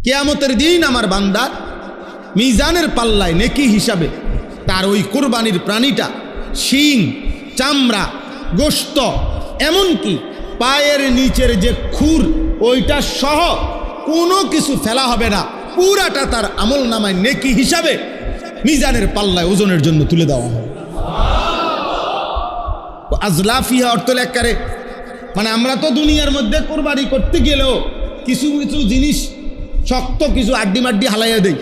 কিয়ামতের দিন আমার বান্দা মিজানের পাল্লায় নেকি হিসাবে তার ওই কোরবানির প্রাণীটা শিং, চামড়া, গোশত, এমনকি পায়ের নিচের যে খুর ওইটা সহ কোনো কিছু ফেলা হবে না, পুরাটা তার আমল নামায় নেকি হিসাবে মিজানের পাল্লায় ওজনের জন্য তুলে দেওয়া হবে। আজলাফিহা অর্থ লেখারে, মানে আমরা তো দুনিয়ার মধ্যে কোরবানি করতে গেলেও কিছু কিছু জিনিস শক্ত কিছু আড্ডি মাড্ডি হালাইয়া দেই।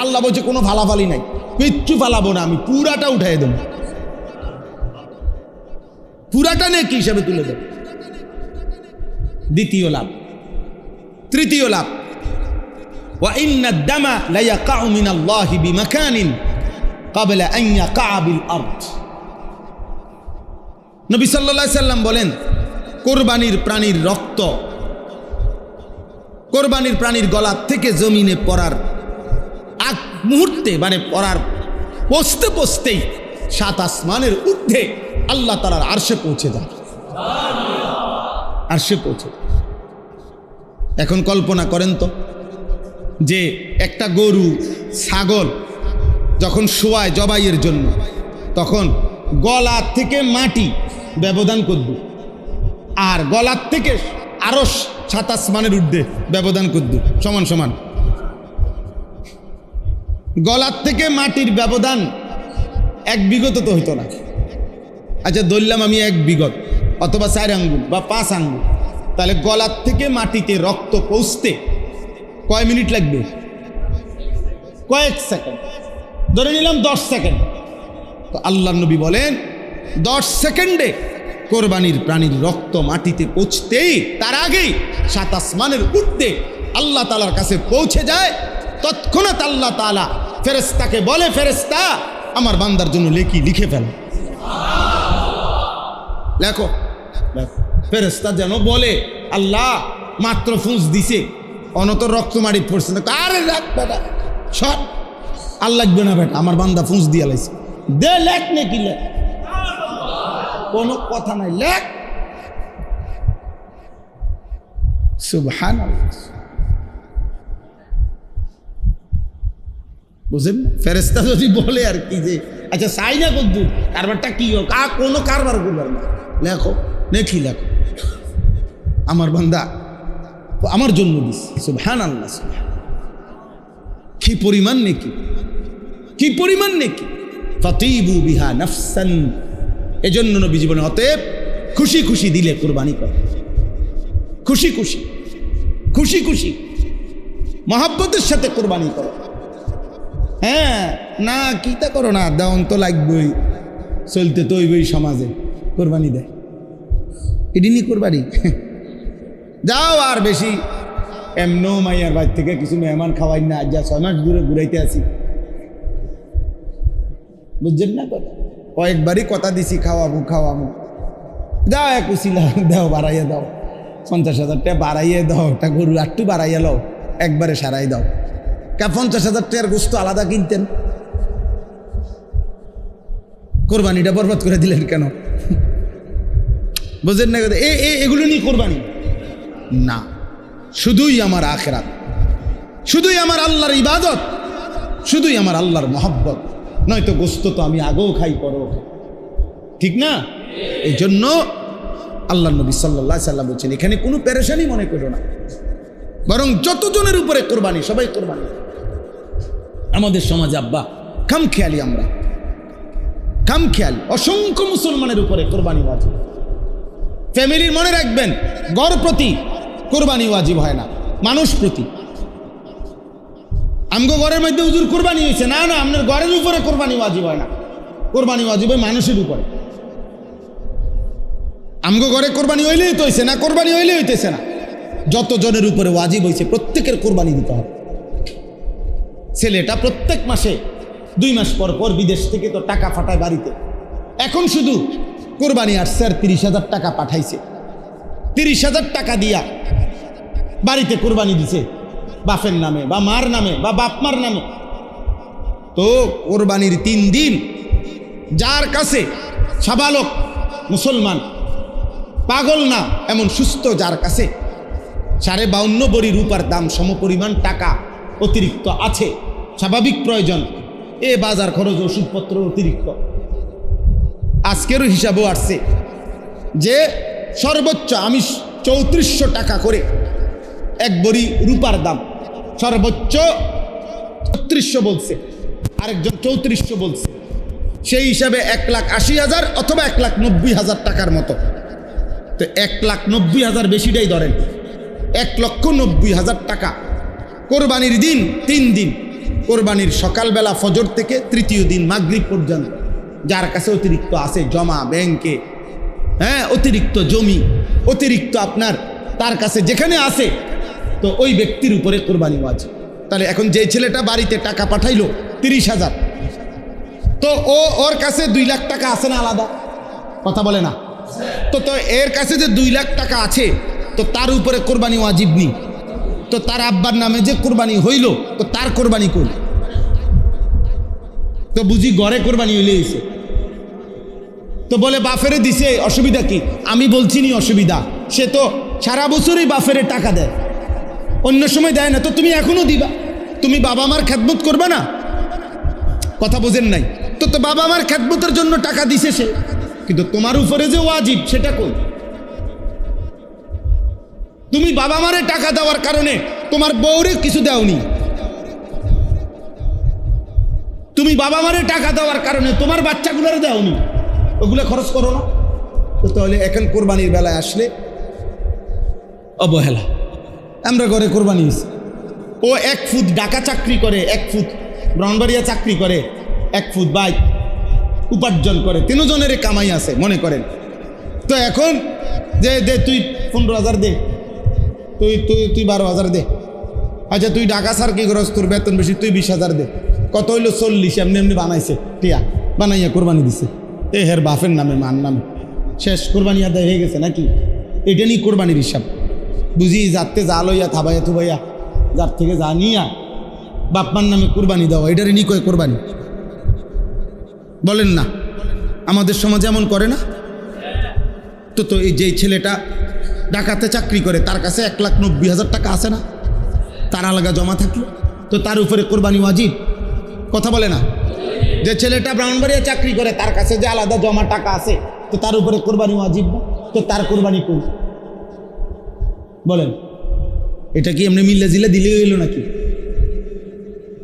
আল্লাহ বলছে কোনো ফালাফালি নাই, কিচ্ছু ফালাবো না, আমি পুরাটা উঠাই দেব, পুরাটা নেকি হিসাবে তুলে দেব। দ্বিতীয় লাভ। তৃতীয় লাভ, ওয়া ইন্না দামা লা ইয়াকাউ মিনাল্লাহি বিমাকানিন ক্বাবলা আন ইয়াকা বিল আরদ। নবী সাল্লাল্লাহু আলাইহি সাল্লাম বলেন, কোরবানির প্রাণীর রক্ত, কোরবানির প্রাণীর গলা থেকে জমিনে পড়ার আগ মুহূর্তে, মানে পড়ার পৌঁছতে পৌঁছতেই 7 আসমানের ঊর্ধ্বে আল্লাহ তাআলার আরশে পৌঁছে যায়। আরশে পৌঁছে। এখন কল্পনা করেন তো, যে একটা গরু, ছাগল যখন শোয়ায় জবাইয়ের জন্য, তখন গলা থেকে মাটি ব্যবধান করবে, আর গলার থেকে আরো 7 আসমানের ঊর্ধ্বে ব্যবধান করবে, সমান সমান। গলার থেকে মাটির ব্যবধান 1 বিঘত তো হইতো না। আচ্ছা ধরলাম আমি 1 বিঘত অথবা 4 আঙ্গুল বা 5 আঙ্গুল, তাহলে গলার থেকে মাটিতে রক্ত পৌঁছতে কয় মিনিট লাগবে? কয়েক সেকেন্ড, ধরে নিলাম 10 সেকেন্ড। তো আল্লাহ নবী বলেন 10 সেকেন্ডে কোরবানির প্রাণীর রক্ত মাটিতে পৌঁছতেই তার আগেই 7 আসমানের ঊর্ধ্বে আল্লাহ তাআলার কাছে পৌঁছে যায়। তৎক্ষণাৎ আল্লাহ তাআলা ফেরেশতাকে বলে, ফেরেশতা আমার বান্দার জন্য লেখি লিখে ফেল, লেখো। ফেরেশতা যেন বলে, আল্লাহ মাত্র ফুঁস দিছে, অনত রক্ত মাটি পড়ছে না, আরে রাখ বেটা, সব আর লাগবে না বেটা, আমার বান্দা ফুঁস দিয়া লাইছে, দে লেখ নাকি লেখ, কোনো কথা নাই, লেখ। সুবহানাল্লাহ। বুঝলেন? ফেরেশতা যদি বলে আর কি যে আচ্ছা চাই না কদ্দুর, কারবারটা কি হোক, কোনো কারবার করবার না, লেখো, নেকি লেখো, আমার বান্দা আমার জন্য দিস। সুবহানাল্লাহ। কি পরিমাণ নেকি, কি পরিমাণ নেকি। ফাতিবু বিহা নাফসান, এজন্য নবী জীবনে অতএব খুশি খুশি দিলে কোরবানি কর, খুশি খুশি, খুশি খুশি মহাব্বতের সাথে কোরবানি করো। হ্যাঁ না কিতা করো না, দেওয়ান তো লাগবেই, চলতে তো ওইবই সমাজে, কোরবানি দেয়, এদিনই কোরবানি। যাও আর বেশি এমনও মাইয়ার বাড়ি থেকে কিছু মেহমান খাওয়াই না, যা 6 মাস দূরে ঘুরাইতে আসি, বুঝছেন না? কয়েকবারই কথা দিছি খাওয়াবো খাওয়াবো, যাও এক উচিলা দাও, বাড়াইয়া দাও, 50,000 টাকা বাড়াইয়া দাও, একটা গরু একটু বাড়াইয়া লও, একবারে সারাই দাও। 50,000 টাকার গোস্ত আলাদা কিনতেন, কোরবানিটা বরবাদ করে দিলেন কেন? বুঝেন না? এগুলো নিয়ে কোরবানি না, শুধুই আমার আখিরাত, শুধুই আমার আল্লাহর ইবাদত, শুধুই আমার আল্লাহর মহব্বত, নয়তো গোস্ত তো আমি আগেও খাই, পরেও খাই, ঠিক না? এই জন্য আল্লাহ নবী সাল্লাল্লাহু আলাইহি সাল্লাম বলছেন, এখানে কোনো পেরেশানি মনে করো না, বরং যতজনের উপরে কোরবানি সবাই কোরবানি। আমাদের সমাজে আব্বা খামখেয়ালি, আমরা খামখেয়ালি, অসংখ্য মুসলমানের উপরে কোরবানি ওয়াজিব। ফ্যামিলির মনে রাখবেন, গড় প্রতি কোরবানি ওয়াজিব হয় না, মানুষ প্রতি। আমগো ঘরের মধ্যে হুজুর কোরবানি হয়েছে, না না, আপনার ঘরের উপরে কোরবানি ওয়াজিব হয় না, কোরবানি ওয়াজিব হয় মানুষের উপরে। আমগো ঘরে কোরবানি হইলেই তো হয়েছে না, কোরবানি হইলেই হইতেছে না, যতজনের উপরে ওয়াজিব হয়েছে প্রত্যেকের কোরবানি দিতে হবে। ছেলেটা প্রত্যেক মাসে 2 মাস পর পর বিদেশ থেকে তো টাকা পাঠায় বাড়িতে, এখন শুধু কোরবানি আসছে আর 30,000 টাকা পাঠাইছে, 30,000 টাকা দিয়া বাড়িতে কোরবানি দিছে বাপের নামে বা মার নামে বা বাপ মার নামে। তো কোরবানির 3 দিন যার কাছে সাবালক মুসলমান, পাগল না এমন সুস্থ যার কাছে 52.5 ভরি রূপার দাম সমপরিমাণ টাকা অতিরিক্ত আছে, স্বাভাবিক প্রয়োজন, এ বাজার খরচ ওষুধপত্র অতিরিক্ত। আজকেরও হিসাবও আসছে যে সর্বোচ্চ আমি 3400 টাকা করে এক ভরি রূপার দাম, সর্বোচ্চ 3600 বলছে, আরেকজন 3400 বলছে, সেই হিসাবে 1,80,000 অথবা 1,90,000 টাকার মতো। তো 1,90,000 বেশিটাই ধরেন, 1,90,000 টাকা কোরবানির দিন 3 দিন, কোরবানির সকালবেলা ফজর থেকে তৃতীয় দিন মাগরিব পর্যন্ত যার কাছে অতিরিক্ত আছে জমা ব্যাংকে, হ্যাঁ, অতিরিক্ত জমি, অতিরিক্ত আপনার তার কাছে যেখানে আছে, তো ওই ব্যক্তির উপরে কোরবানি ওয়াজিব। তাহলে এখন যে ছেলেটা বাড়িতে টাকা পাঠাইলো 30,000, তো ওর কাছে 2 লাখ টাকা আছে না, আলাদা কথা বলে না? তো এর কাছে যে 2 লাখ টাকা আছে, তো তার উপরে কোরবানি ওয়াজিব নেই। তো তার আব্বার নামে যে কোরবানি হইল, তো তার কোরবানি কই? তো বুঝি ঘরে কোরবানি হইলে এসে তো বলে বাফেরে দিছে, অসুবিধা কি? আমি বলছি নি অসুবিধা, সে তো সারা বছরই বাফেরে টাকা দেয়, অন্য সময় দেয় না, তো তুমি এখনো দিবা? তুমি বাবা মার খেদমত করবে না? কথা বোঝেন নাই? তো বাবা মার খেদমতের জন্য টাকা দিছে সে, কিন্তু তোমার উপরে যে ওয়াজিব সেটা কই? তুমি বাবা মারে টাকা দেওয়ার কারণে তোমার বউরে কিছু দাওনি, তুমি বাবা মারে টাকা দেওয়ার কারণে তোমার বাচ্চাগুলোরে দাওনি, ওগুলো খরচ করো না। তো তাহলে এখন কোরবানির বেলায় আসলে অবহেলা। আমরা ঘরে কোরবানি হয়েছি, ও 1 ফুট ঢাকা চাকরি করে, 1 ফুট ব্রাহ্মণবাড়িয়া চাকরি করে, 1 ফুট বাইক উপার্জন করে, 3 জনের কামাই আছে মনে করেন। তো এখন যে দে তুই 15,000 দে, তুই 12,000 দে, আচ্ছা তুই ঢাকা সার কি করস, তোর বেতন বেশি, তুই 20,000 দে, কত হইলো 40, এমনি এমনি বানাইছে টিয়া, বানাইয়া কোরবানি দিছে এ হের বাফের নামে মার নামে, শেষ কোরবানি আদায় হয়ে গেছে নাকি? এটা নিয়ে কোরবানির হিসাব বুঝি, যাতে যা লইয়া থাবাইয়া থুবাইয়া যার থেকে যা নিয়া বাপমার নামে কোরবানি দেওয়া, এটারই নি কয় কোরবানি? বলেন না, আমাদের সমাজে এমন করে না? তো এই যে ছেলেটা ঢাকাতে চাকরি করে, তার কাছে 1,90,000 টাকা আছে না, তার আলাদা জমা থাকলো, তো তার উপরে কোরবানি ওয়াজিব? কথা বলে না? যে ছেলেটা ব্রাহ্মণবাড়িয়া চাকরি করে, তার কাছে যে আলাদা জমা টাকা আছে, তো তার উপরে কোরবানি ওয়াজিব না, তো তার কোরবানি কই? বলেন, এটা কি এমনি মিল্লা জিল্লা দিলে হইল নাকি?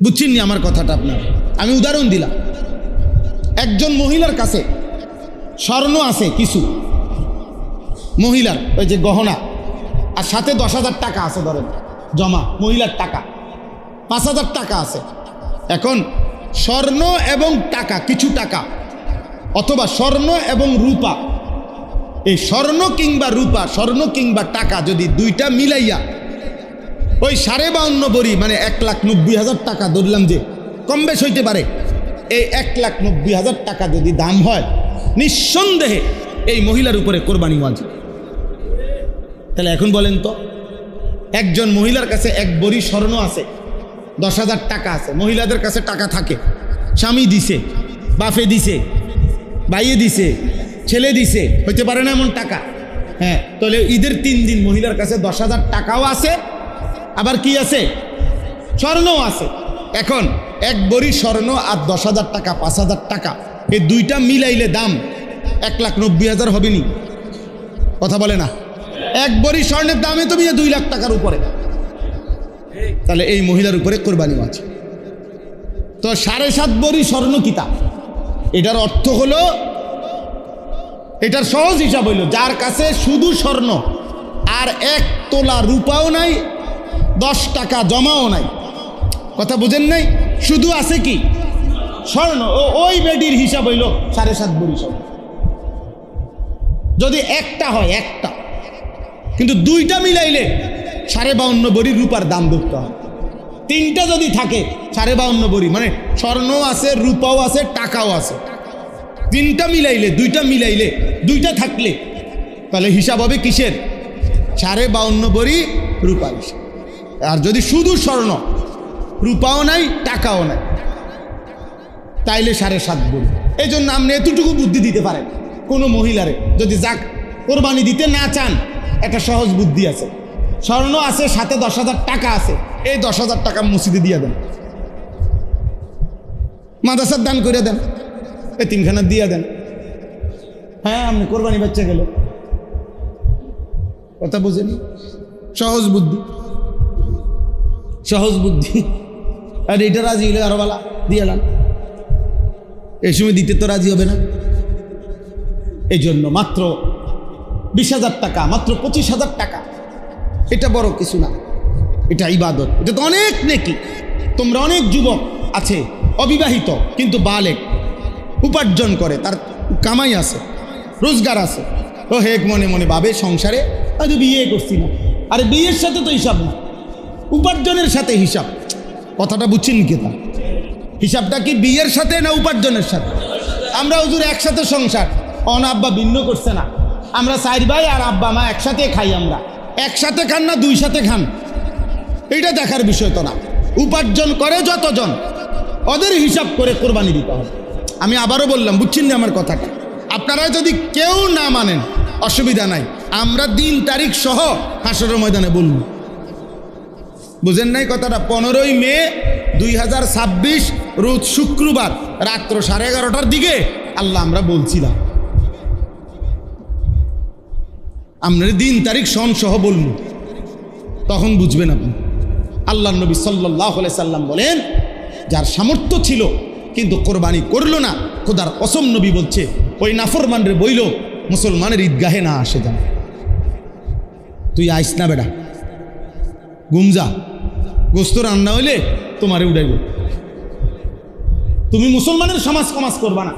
বুঝছেন নি আমার কথাটা? আপনার আমি উদাহরণ দিলাম, একজন মহিলার কাছে স্বর্ণ আছে কিছু, মহিলার ওই যে গহনা, আর সাথে 10,000 টাকা আছে ধরেন জমা, মহিলার টাকা 5,000 টাকা আছে। এখন স্বর্ণ এবং টাকা, কিছু টাকা, অথবা স্বর্ণ এবং রূপা, এই স্বর্ণ কিংবা রূপা, স্বর্ণ কিংবা টাকা যদি দুইটা মিলাইয়া ওই 52.5 ভরি মানে 1,90,000 টাকা ধরলাম, যে কম বেশ হইতে পারে, এই 1,90,000 টাকা যদি দাম হয়, নিঃসন্দেহে এই মহিলার উপরে কোরবানি ওয়াজিব। তাহলে এখন বলেন তো, একজন মহিলার কাছে 1 ভরি স্বর্ণ আছে, 10,000 টাকা আছে, মহিলাদের কাছে টাকা থাকে, স্বামী দিছে, বাপে দিছে, ভাইয়ে দিছে, ছেলে দিছে, হইতে পারে না এমন টাকা? হ্যাঁ, তাহলে ঈদের 3 দিন মহিলার কাছে 10,000 টাকাও আছে, আবার কি আছে? স্বর্ণও আছে। এখন 1 ভরি স্বর্ণ আর 10,000 টাকা, 5,000 টাকা, এই দুইটা মিলাইলে দাম 1,90,000 হবে নি? কথা বলে না? 1 ভরি স্বর্ণের দামে তুমি 2 লাখ টাকার উপরে, তাহলে এই মহিলার উপরে কোরবানি আছে। তো 7.5 ভরি স্বর্ণ কিতা? এটার অর্থ হলো, এটার সহজ হিসাব হইল, যার কাছে শুধু স্বর্ণ আর 1 তোলা রূপাও নাই, 10 টাকা জমাও নাই, কথা বুঝেন নাই, শুধু আছে কি স্বর্ণ, ওই বেডির হিসাব হইল 7.5 ভরি স্বর্ণ। যদি একটা হয়, একটা, কিন্তু দুইটা মিলাইলে 52.5 ভরি রূপার দাম ধরতে হয়। 3টা যদি থাকে 52.5 ভরি, মানে স্বর্ণও আছে, রূপাও আছে, টাকাও আছে, 3টা মিলাইলে, 2টা মিলাইলে, 2টা থাকলে, তাহলে হিসাব হবে কিসের? 52.5 ভরি রূপার হিসাব। আর যদি শুধু স্বর্ণ, রূপাও নাই, টাকাও নাই, তাইলে 7.5 ভরি। এই জন্য আপনি এতটুকু বুদ্ধি দিতে পারেন কোনো মহিলারে, যদি যাক কোরবানি দিতে না চান, একটা সহজ বুদ্ধি আছে, স্বর্ণ আছে, সাথে 10,000 টাকা আছে, এই 10,000 টাকা মসজিদে দিয়ে দেন, মাদ্রাসার দান করে দেন, এতিমখানা দিয়ে দেন। হ্যাঁ, আপনি কোরবানি বাচ্চা গেল, কথা বুঝেনি? সহজ বুদ্ধি, সহজ বুদ্ধি। আর এটা রাজি হলে আরো বালা দিয়ে এলাম, এই সময় দিতে তো রাজি হবে না। এই জন্য মাত্র 20,000 টাকা, মাত্র 25,000 টাকা, এটা বড় কিছু না, এটা ইবাদত, এটা তো অনেক নেকি। তোমরা অনেক যুবক আছে অবিবাহিত কিন্তু বালেক, উপার্জন করে, তার কামাই আছে, রোজগার আছে, ও হেক মনে মনে ভাবে সংসারে হয়তো বিয়ে করছি না। আরে বিয়ের সাথে তো হিসাব না, উপার্জনের সাথে হিসাব। কথাটা বুঝছেন কি? তা হিসাবটা কি বিয়ের সাথে না উপার্জনের সাথে? আমরা হুজুর একসাথে সংসার, অন আব্বা ভিন্ন করছে না, আমরা 4 ভাই আর আব্বা মা একসাথে খাই, আমরা একসাথে খান না 2 সাথে খান, এটা দেখার বিষয় তো না। উপার্জন করে যতজন, ওদের হিসাব করে কোরবানি দিতে হবে। আমি আবারও বললাম, বুঝছেন না আমার কথাটা? আপনারা যদি কেউ না মানেন অসুবিধা নাই, আমরা দিন তারিখ সহ হাসরের ময়দানে বলব। বুঝেন নাই কথাটা? 15ই মে 2026 রোজ শুক্রবার রাত্র 11:30টার দিকে আল্লাহ আমরা বলছিলাম, আমরা দিন তারিখ সন সহ বলব, তখন বুঝবেন আপনি। আল্লাহ নবী সাল্লাল্লাহু আলাইহি সাল্লাম বলেন, যার সামর্থ্য ছিল কিন্তু কোরবানি করলো না, খোদার কসম নবী বলছে ওই নাফরমান রে বইল মুসলমানের ঈদগাহে না আসে যান। তুই আইস না বেটা, গুমজা, গোস্ত রান্না হইলে তোমারে উড়াইব, তুমি মুসলমানের সমাজ কমাজ করবা না,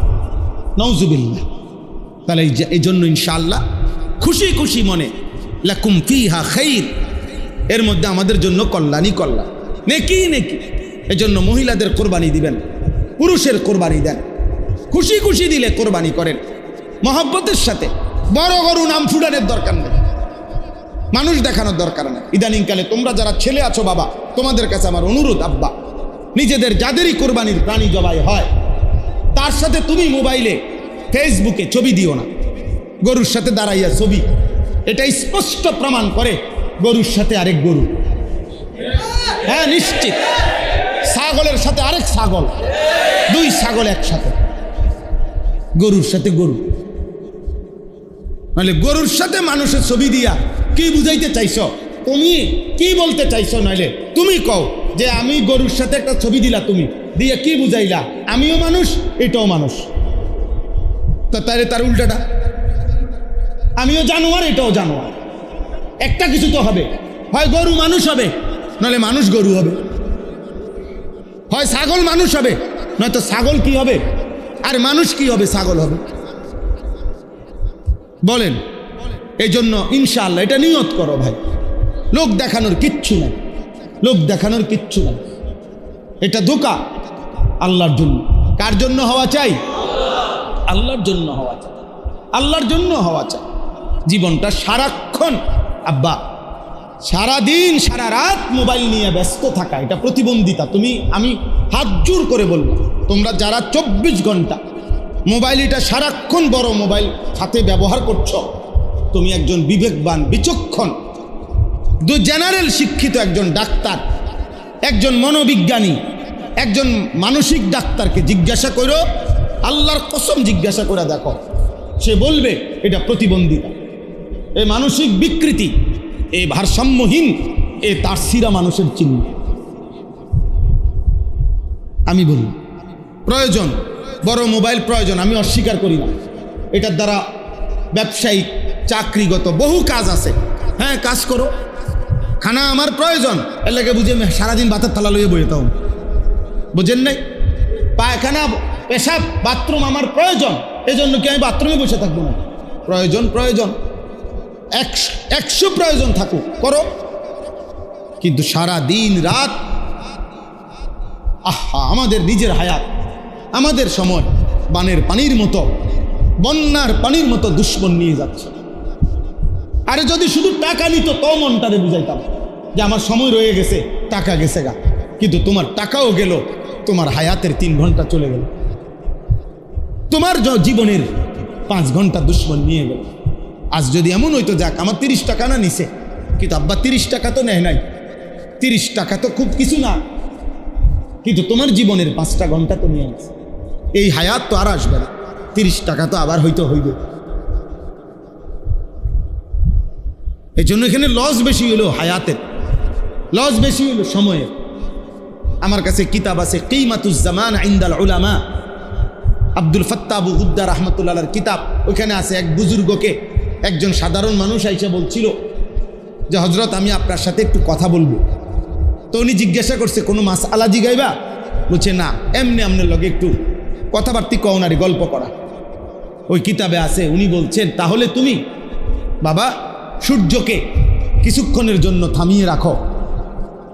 নাউজুবিল্লাহ। তাহলে এই জন্য ইনশাআল্লাহ খুশি খুশি মনে লাকুম ফিহা খাইর, এর মধ্যে আমাদের জন্য কল্যাণই কল্যাণ, নেকি নেকি। এই জন্য মহিলাদের কোরবানি দিবেন, পুরুষের কোরবানি দেন, খুশি খুশি দিলে কোরবানি করেন মহব্বতের সাথে। বড় গরু নাম ফুটানোর দরকার নেই, মানুষ দেখানোর দরকার নেই। ইদানিংকালে তোমরা যারা ছেলে আছো বাবা, তোমাদের কাছে আমার অনুরোধ, আব্বা নিজেদের যাদেরই কোরবানির প্রাণী জবাই হয় তার সাথে তুমি মোবাইলে ফেসবুকে ছবি দিও না, গরুর সাথে দাঁড়াইয়া ছবি, এটা স্পষ্ট প্রমাণ করে গরুর সাথে আরেক গরু। হ্যাঁ নিশ্চিত, ছাগলের সাথে আরেক ছাগল, 2 ছাগল একসাথে, গরুর সাথে গরু। নাহলে গরুর সাথে মানুষের ছবি দিয়া কি বুঝাইতে চাইছ, তুমি কি বলতে চাইছো? নাহলে তুমি কও যে আমি গরুর সাথে একটা ছবি দিলা, তুমি দিয়ে কি বুঝাইলা? আমিও মানুষ, এটাও মানুষ, তো তার উল্টাটা, আমিও জানোয়ার, এটাও জানোয়ার, একটা কিছু তো হবে, হয় গরু মানুষ হবে, নাহলে মানুষ গরু হবে, হয় ছাগল মানুষ হবে, নয়তো ছাগল কি হবে আর মানুষ কি হবে, ছাগল হবে। বলেন, এই জন্য ইনশাআল্লাহ এটা নিয়ত করো ভাই, লোক দেখানোর কিচ্ছু নাই, লোক দেখানোর কিচ্ছু নাই, এটা ধোঁকা। আল্লাহর জন্য, কার জন্য হওয়া চাই? আল্লাহর জন্য হওয়া চাই, আল্লাহর জন্য হওয়া চাই। জীবনটা সারাক্ষণ আব্বা সারাদিন সারা রাত মোবাইল নিয়ে ব্যস্ত থাকা, এটা প্রতিবন্ধিতা। আমি হাত জোর করে বলবো, তোমরা যারা 24 ঘন্টা মোবাইল, এটা সারাক্ষণ বড় মোবাইল হাতে ব্যবহার করছো, তুমি একজন বিবেকবান, বিচক্ষণ, জেনারেল শিক্ষিত একজন ডাক্তার, একজন মনোবিজ্ঞানী, একজন মানসিক ডাক্তারকে জিজ্ঞাসা করো, আল্লাহর কসম জিজ্ঞাসা করে দেখো, সে বলবে এটা প্রতিবন্ধিতা, এ মানসিক বিকৃতি, এ ভারসাম্যহীন, এ তারসিরা মানুষের চিহ্ন। আমি বলি প্রয়োজন, বড় মোবাইল প্রয়োজন, আমি অস্বীকার করি না, এটার দ্বারা ব্যবসায়িক, চাকরিগত বহু কাজ আছে, হ্যাঁ কাজ করো। খানা আমার প্রয়োজন, এর লাগে বুঝে সারাদিন ভাতের থালা লইয়ে বইয়ে তাও, বুঝেন নাই? পায়খানা, পেশাব, বাথরুম আমার প্রয়োজন, এজন্য কি আমি বাথরুমে বসে থাকবো না? প্রয়োজন, প্রয়োজন 100 প্রয়োজন থাকুক, করো, কিন্তু সারা দিন রাত, আহা, আমাদের নিজের হায়াত, আমাদের সময় বানের পানির মতো, বন্যার পানির মতো দুশ্মন নিয়ে যাচ্ছে। আরে যদি শুধু টাকা নিত তো মনটারে বুঝাইতাম যে আমার সময় রয়ে গেছে, টাকা গেছে গা, কিন্তু তোমার টাকাও গেল, তোমার হায়াতের 3 ঘন্টা চলে গেল, তোমার জীবনের 5 ঘন্টা দুশ্মন নিয়ে গেল। আজ যদি এমন হইতো, যাক আমার 30 টাকা না নিছে, কিন্তু আব্বা 30 টাকা তো নেয় নাই, 30 টাকা তো খুব কিছু না, কিন্তু তোমার জীবনের 5টা ঘন্টা তো নিয়ে আসছে, এই হায়াত তো আর আসবে না, 30 টাকা তো আবার হইতে হইবে। এই জন্য এখানে লস বেশি হলো, হায়াতের লস বেশি হলো সময়ের। আমার কাছে কিতাব আছে কিমাতুজ জামান ইনদাল উলামা, আব্দুল ফাত্তাহ আবু হুদ্দা রহমতুল্লাহর কিতাব। ওইখানে আছে এক বুজুর্গকে একজন সাধারণ মানুষ আইসা বলছিল যে হজরত আমি আপনার সাথে একটু কথা বলবো। তো উনি জিজ্ঞাসা করছে কোনো মাসআলা জিগাইবা? বলছে না, এমনি আপনার লগে একটু কথাবার্তি কওনারি গল্প করা। ওই কিতাবে আছে, উনি বলছেন তাহলে তুমি বাবা সূর্যকে কিছুক্ষণের জন্য থামিয়ে রাখো,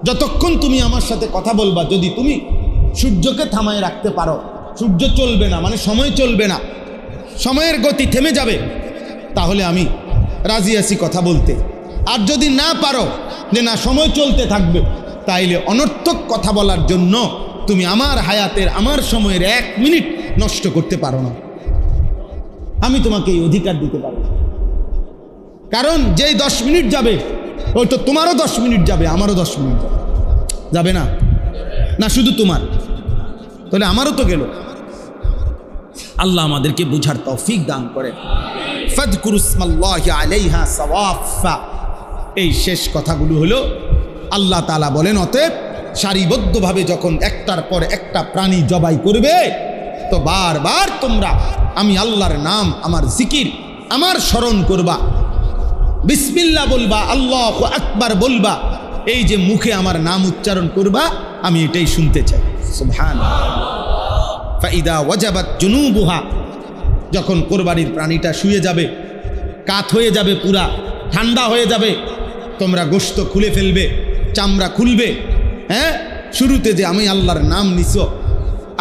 যতক্ষণ তুমি আমার সাথে কথা বলবা, যদি তুমি সূর্যকে থামায় রাখতে পারো, সূর্য চলবে না, মানে সময় চলবে না, সময়ের গতি থেমে যাবে, তাহলে আমি রাজি আছি কথা বলতে। আর যদি না পারো যে না সময় চলতে থাকবে, তাইলে অনর্থক কথা বলার জন্য তুমি আমার হায়াতের, আমার সময়ের 1 মিনিট নষ্ট করতে পারো না, আমি তোমাকে এই অধিকার দিতে পারো। কারণ যেই 10 মিনিট যাবে ওই তো তোমারও 10 মিনিট যাবে, আমারও 10 মিনিট যাবে, যাবে না? না শুধু তোমার, তাহলে আমারও তো গেল। আল্লাহ আমাদেরকে বুঝার তৌফিক দান করে। ফাযকুরুসমাল্লাহি আলাইহা সাওয়াফা, এই শেষ কথাগুলো হলো আল্লাহ তাআলা বলেন, অতএব সারিবদ্ধভাবে যখন একটার পর একটা প্রাণী জবাই করবে, তো বারবার তোমরা আমি আল্লাহর নাম, আমার জিকির, আমার স্মরণ করবা, বিসমিল্লাহ বলবা, আল্লাহু আকবার বলবা, এই যে মুখে আমার নাম উচ্চারণ করবা, আমি এটাই শুনতে চাই। সুবহানাল্লাহ। ফাইদা ওয়াজাবাত জুনুবুহা, যখন কোরবানির প্রাণীটা শুয়ে যাবে, কাত হয়ে যাবে, পুরা ঠান্ডা হয়ে যাবে, তোমরা গোশত খুলে ফেলবে, চামড়া খুলবে। হ্যাঁ, শুরুতে যে আমি আল্লাহর নাম নিছো,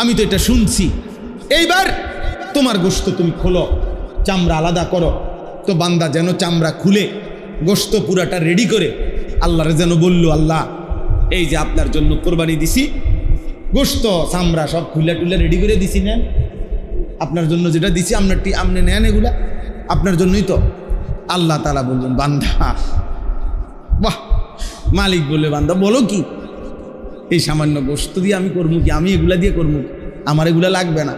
আমি তো এটা শুনছি, এইবার তোমার গোশত তুমি খোলো, চামড়া আলাদা করো। তো বান্দা যেন চামড়া খুলে গোশত পুরাটা রেডি করে আল্লাহর যেন বলল, আল্লাহ এই যে আপনার জন্য কোরবানি দিছি, গোশত চামড়া সব খুলে টুলে রেডি করে দিছি, নেন আপনার জন্য যেটা দিছি, আপনি নেন, এগুলা আপনার জন্যই তো। আল্লাহ তাআলা বললেন, বান্দা বাহ, মালিক বলে, বান্দা বলো কি, এই সামান্য গোশত দিয়ে আমি করবো কি, আমি এগুলা দিয়ে করবো, আমার এগুলা লাগবে না।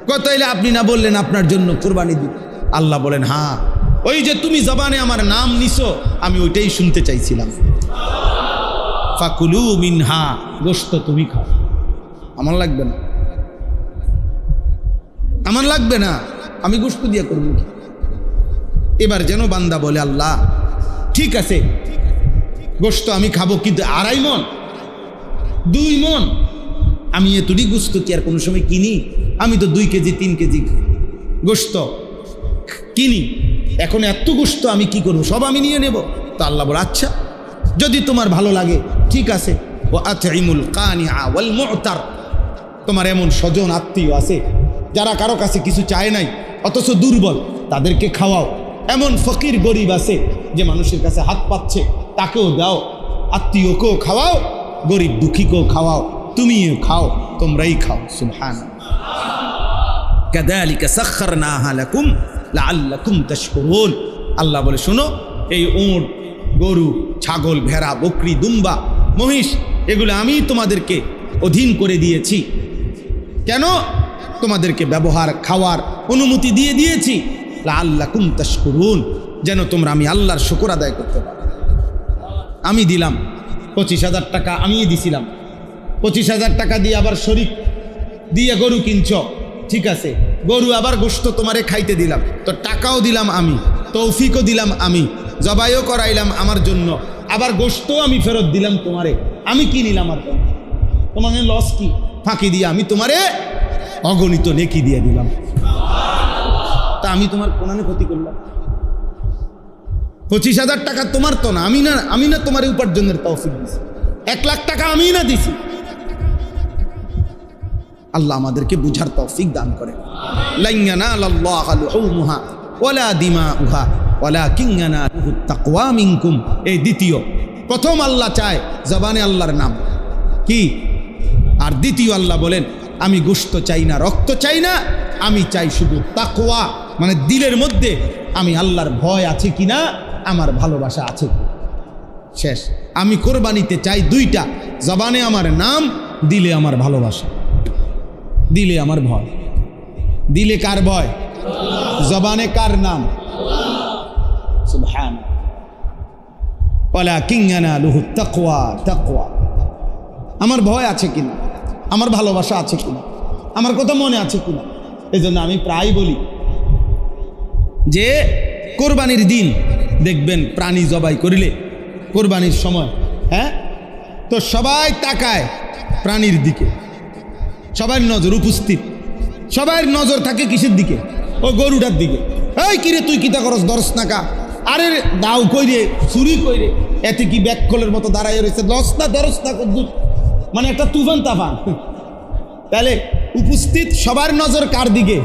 কত এলে আপনি না বললেন আপনার জন্য কোরবানি দিই? আল্লাহ বলেন, হ্যাঁ, ওই যে তুমি জবানে আমার নাম নিছো, আমি ওইটাই শুনতে চাইছিলাম। ফাকুলু মিনহা, গোশত তুমি খাও, আমার লাগবে না, আমার লাগবে না, আমি গোশত দিয়ে করবো কি? এবার যেন বান্দা বলে, আল্লাহ ঠিক আছে, গোশত আমি খাবো, কিন্তু 2.5 মণ 2 মণ, আমি এতটি গোশত কি আর কোনো সময় কিনি? আমি তো 2 কেজি 3 কেজি গোশত কিনি, এখন এত গোশত আমি কি করবো, সব আমি নিয়ে নেব? তো আল্লাহ বলে, আচ্ছা যদি তোমার ভালো লাগে ঠিক আছে, ও আতইমুল কানিআ ওয়াল মু'তার, তোমার এমন স্বজন আত্মীয় আছে যারা কারো কাছে কিছু চায় নাই অথচ দুর্বল, তাদেরকে খাওয়াও। এমন ফকির গরিব আছে যে মানুষের কাছে হাত পাচ্ছে, তাকেও দাও, আত্মীয়কেও খাওয়াও, গরিব দুঃখীকেও খাওয়াও, তুমিও খাও, তোমরাই খাও। সুবহানাল্লাহ। কাযালিকা সাখখারনাহা লাকুম লাআল্লাকুম তাশকুরুন। আল্লাহ বলে, শোনো, এই উট, গরু, ছাগল, ভেড়া, বকরি, দুম্বা, মহিষ, এগুলো আমি তোমাদেরকে অধীন করে দিয়েছি। কেন? তোমাদেরকে ব্যবহার, খাওয়ার অনুমতি দিয়ে দিয়েছি, লাআল্লাকুম তাশকুরুন, যেন তোমরা আমি আল্লাহর শুকর আদায় করতে পারো। আমি দিলাম 25,000 টাকা, আমিই দিছিলাম, 25,000 টাকা দিয়ে আবার শরীক দিয়ে গরু কিনছ, ঠিক আছে, গরু আবার গোশত তোমারে খাইতে দিলাম, তো টাকাও দিলাম আমি, তৌফিকও দিলাম আমি, জবাইও করাইলাম আমার জন্য, আবার গোশতও আমি ফেরত দিলাম তোমারে, আমি কি নিলাম? আর তোমার লস কি? ফাঁকি দিয়ে আমি তোমারে অগণিত নেকি দিয়ে দিলাম, তা আমি তোমার কোনানে ক্ষতি করলাম? 25,000 টাকা তোমার তো না, আমি না তোমার উপার্জনের তৌফিক দিছি, 1 লাখ টাকা আমি না দিছি। আল্লাহ আমাদেরকে বুঝার তৌফিক দান করে। লান ইয়ানালাল্লাহা লুহুমুহা ওয়ালা দিমাউহা ওয়ালাকিন ইয়ানালুহুত তাকওয়া মিনকুম। এই দ্বিতীয়, প্রথম আল্লাহ চায় জবানে আল্লাহর নাম কি, আর দ্বিতীয় আল্লাহ বলেন, আমি গোশত চাই না, রক্ত চাই না, আমি চাই শুধু তাকওয়া, মানে দিলের মধ্যে আমি আল্লাহর ভয় আছে কিনা, আমার ভালোবাসা আছে। শেষ। আমি কোরবানিতে চাই দুইটা, জবানে আমার নাম, দিলে আমার ভালোবাসা, দিলে আমার ভয়। দিলে কার ভয়? জবানে কার নাম? সুবহান। ওয়ালাকিন ইয়ানালুহু তাকওয়া, তাকওয়া। আমার ভয় আছে কিনা, আমার ভালোবাসা আছে কিনা, আমার কথা মনে আছে কিনা। এই জন্য আমি প্রায় বলি যে কোরবানির দিন দেখবেন প্রাণী জবাই করিলে কোরবানির সময়, হ্যাঁ, তো সবাই তাকায় প্রাণীর দিকে, সবার নজর উপস্থিত, সবার নজর থাকে কিসের দিকে? ও গরুটার দিকে। এই কিরে তুই কিতা করস, দরস নাকা, আরে দাও কইরে, চুরি কইরে, এতে কি ব্যাককলের মতো দাঁড়াইয়া রয়েছে, দরস না দরস না কদ্দুর, মানে একটা তুফান তাফান। তাহলে উপস্থিত সবার নজর কার দিকে?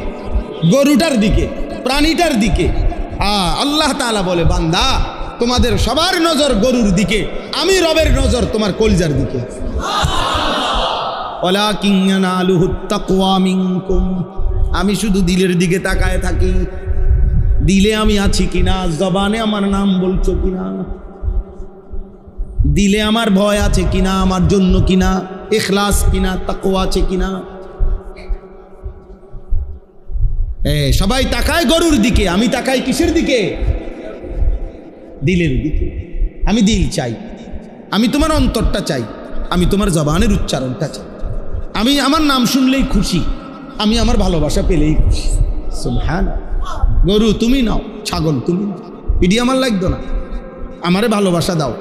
গরুটার দিকে, প্রাণীটার দিকে। আল্লাহ তাআলা বলে, বান্দা তোমাদের সবার নজর গরুর দিকে, আমি রবের নজর তোমার কলিজার দিকে। ওয়ালাকিন ইয়ানালুহু তাকওয়া মিনকুম, আমি শুধু দিলের দিকে তাকায় থাকি, দিলে আমি আছি কিনা, জবানে আমার নাম বলছো কিনা, দিলে আমার ভয় আছে কিনা, আমার জন্য কিনা, ইখলাস কিনা, তাকওয়া আছে কিনা। সবাই তাকায় গরুর দিকে, আমি তাকাই কিসের দিকে? দিলের দিকে। আমি দিল চাই, আমি তোমার অন্তরটা চাই, আমি তোমার জবানের উচ্চারণটা চাই, আমি আমার নাম শুনলেই খুশি, আমি আমার ভালোবাসা পেলেই খুশি। সুবহানাল্লাহ। গরু তুমি নাও, ছাগল তুমি নাও, এটি আমার লাগতো না, আমারে ভালোবাসা দাও,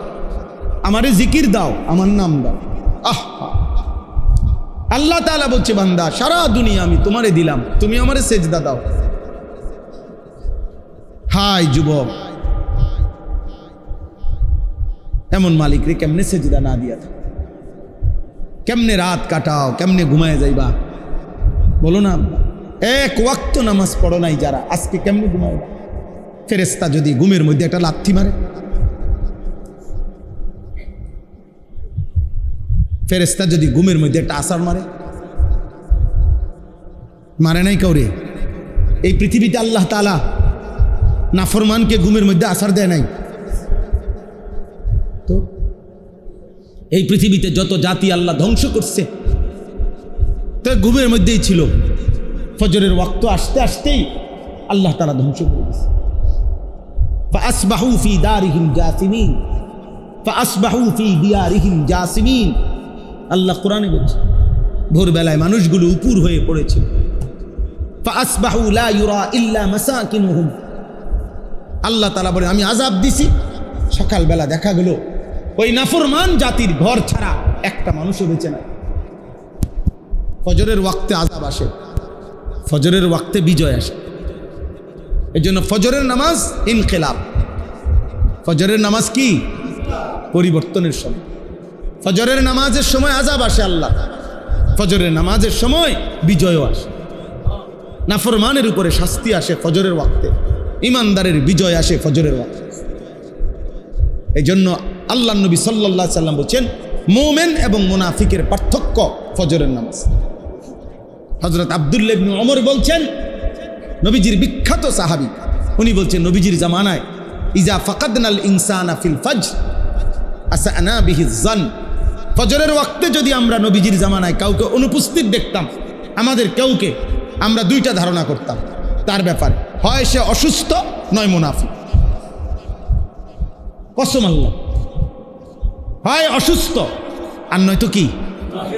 আমারে জিকির দাও, আমার নাম দাও। আল্লাহ তাআলা বলছে, বান্দা সারা দুনিয়া আমি তোমারে দিলাম, তুমি আমারে সেজদা দাও। হাই যুবক, এমন মালিক রে কেমনে সেজদা না দিয়া থাক, কেমনে রাত কাটাও, কেমনে ঘুমায় যাইবা বলো না? এক ওয়াক্ত নামাজ পড়ো নাই যারা, আজকে কেমনে ঘুমাইবা? ফেরেশতা যদি ঘুমের মধ্যে একটা লাথি মারে, ফেরেশতা যদি ঘুমের মধ্যে একটা আছাড় মারে, মারে নাই কাউরে? এই পৃথিবীতে আল্লাহ তাআলা নাফরমানকে ঘুমের মধ্যে আছাড় দেয় নাই? তো এই পৃথিবীতে যত জাতি আল্লাহ ধ্বংস করছে তো ঘুমের মধ্যেই ছিল। ফজরের ওয়াক্ত আসতে আসতেই আল্লাহ তাআলা ধ্বংস করে দিয়েছে। ফাসবাহু ফি দারিহিম জাসিমিন, ফাসবাহু ফি দিয়ারিহিম জাসিমিন। আল্লাহ কোরআনে বলছে, ভোরবেলায় মানুষগুলো উপুর হয়ে পড়েছে। ফাসবাহু লা ইউরা ইল্লা মাসাকিনুহুম। আল্লাহ তাআলা বলে, আমি আযাব দিছি, সকালবেলা দেখা গেল ওই নাফরমান জাতির ঘর ছাড়া একটা মানুষও বেঁচে নাই। ফজরের ওয়াক্তে আযাব আসে, ফজরের ওয়াক্তে বিজয় আসে। এই জন্য ফজরের নামাজ ইনকিলাব। ফজরের নামাজ কি? পরিবর্তনের সময়। ফজরের নামাজের সময় আযাব আসে আল্লাহ, ফজরের নামাজের সময় বিজয়ও আসে। নাফরমানের উপরে শাস্তি আসে ফজরের ওয়াক্তে, ইমানদারের বিজয় আসে ফজরের ওয়াক্তে। এই জন্য আল্লাহ নবী সাল্লাল্লাহু আলাইহি সাল্লাম বলছেন, মুমিন এবং মুনাফিকের পার্থক্য ফজরের নামাজ। হযরত আব্দুল্লাহ ইবনে ওমর বলছেন, নবীজির বিখ্যাত সাহাবী, উনি বলছেন নবীজির জামানায় ইজা ফাকাদনাল ইনসানা ফিল ফজর আসানা বিহিজ জান। ফজরের ওয়াক্তে যদি আমরা নবীজির জামানায় কাউকে অনুপস্থিত দেখতাম, আমাদের কেউকে, আমরা দুইটা ধারণা করতাম তার ব্যাপারে, হয় সে অসুস্থ নয় মুনাফিক। কসম আল্লাহ, হয় অসুস্থ আর নয়তো কি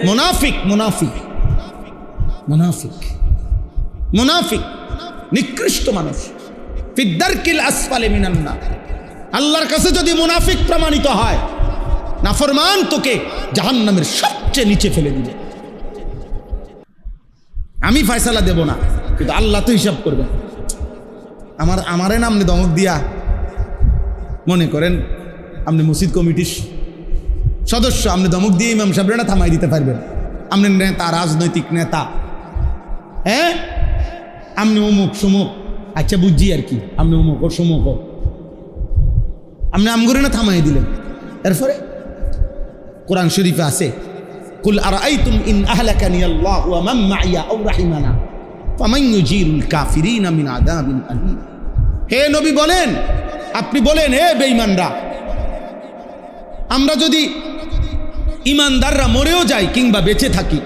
মুনাফিক। মুনাফিক মুনাফিক মুনাফিক নিকৃষ্ট মানুষ, ফিদ্দারকিল আসফালে মিনান নার। আল্লাহর কাছে যদি মুনাফিক প্রমাণিত হয়, নাফরমান তোকে জাহান্নামের সবচেয়ে নিচে ফেলে দিবে। আমি ফয়সালা দেব না, কিন্তু আল্লাহ তো হিসাব করবেন। আমারে না আপনি দমক দিয়া, মনে করেন আপনি মসজিদ কমিটির সদস্য, আপনি দমক দিয়ে ইমাম সাহেবরা না থামাই দিতে পারবেন? আপনি নেতা, রাজনৈতিক নেতা, হ্যাঁ, আপনি অমুক সমুক, আচ্ছা বুঝছি আর কি, আপনি অমুক ও সমুক, আপনি আমগরে না থামাই দিলেন। এরপরে কোরআন শরীফে আছে, কুল আরাআইতুম ইন আহলাকানি আল্লাহু ওয়া মান মাইয়া আও রাহিমানা ফামান ইউজিরুল কাফিরিনা মিন আযাবিন আলীম। হে নবী বলেন, আপনি বলেন, হে বেঈমানরা, আমরা যদি ইমানদাররা মরেও যাই কিংবা বেঁচে থাকি,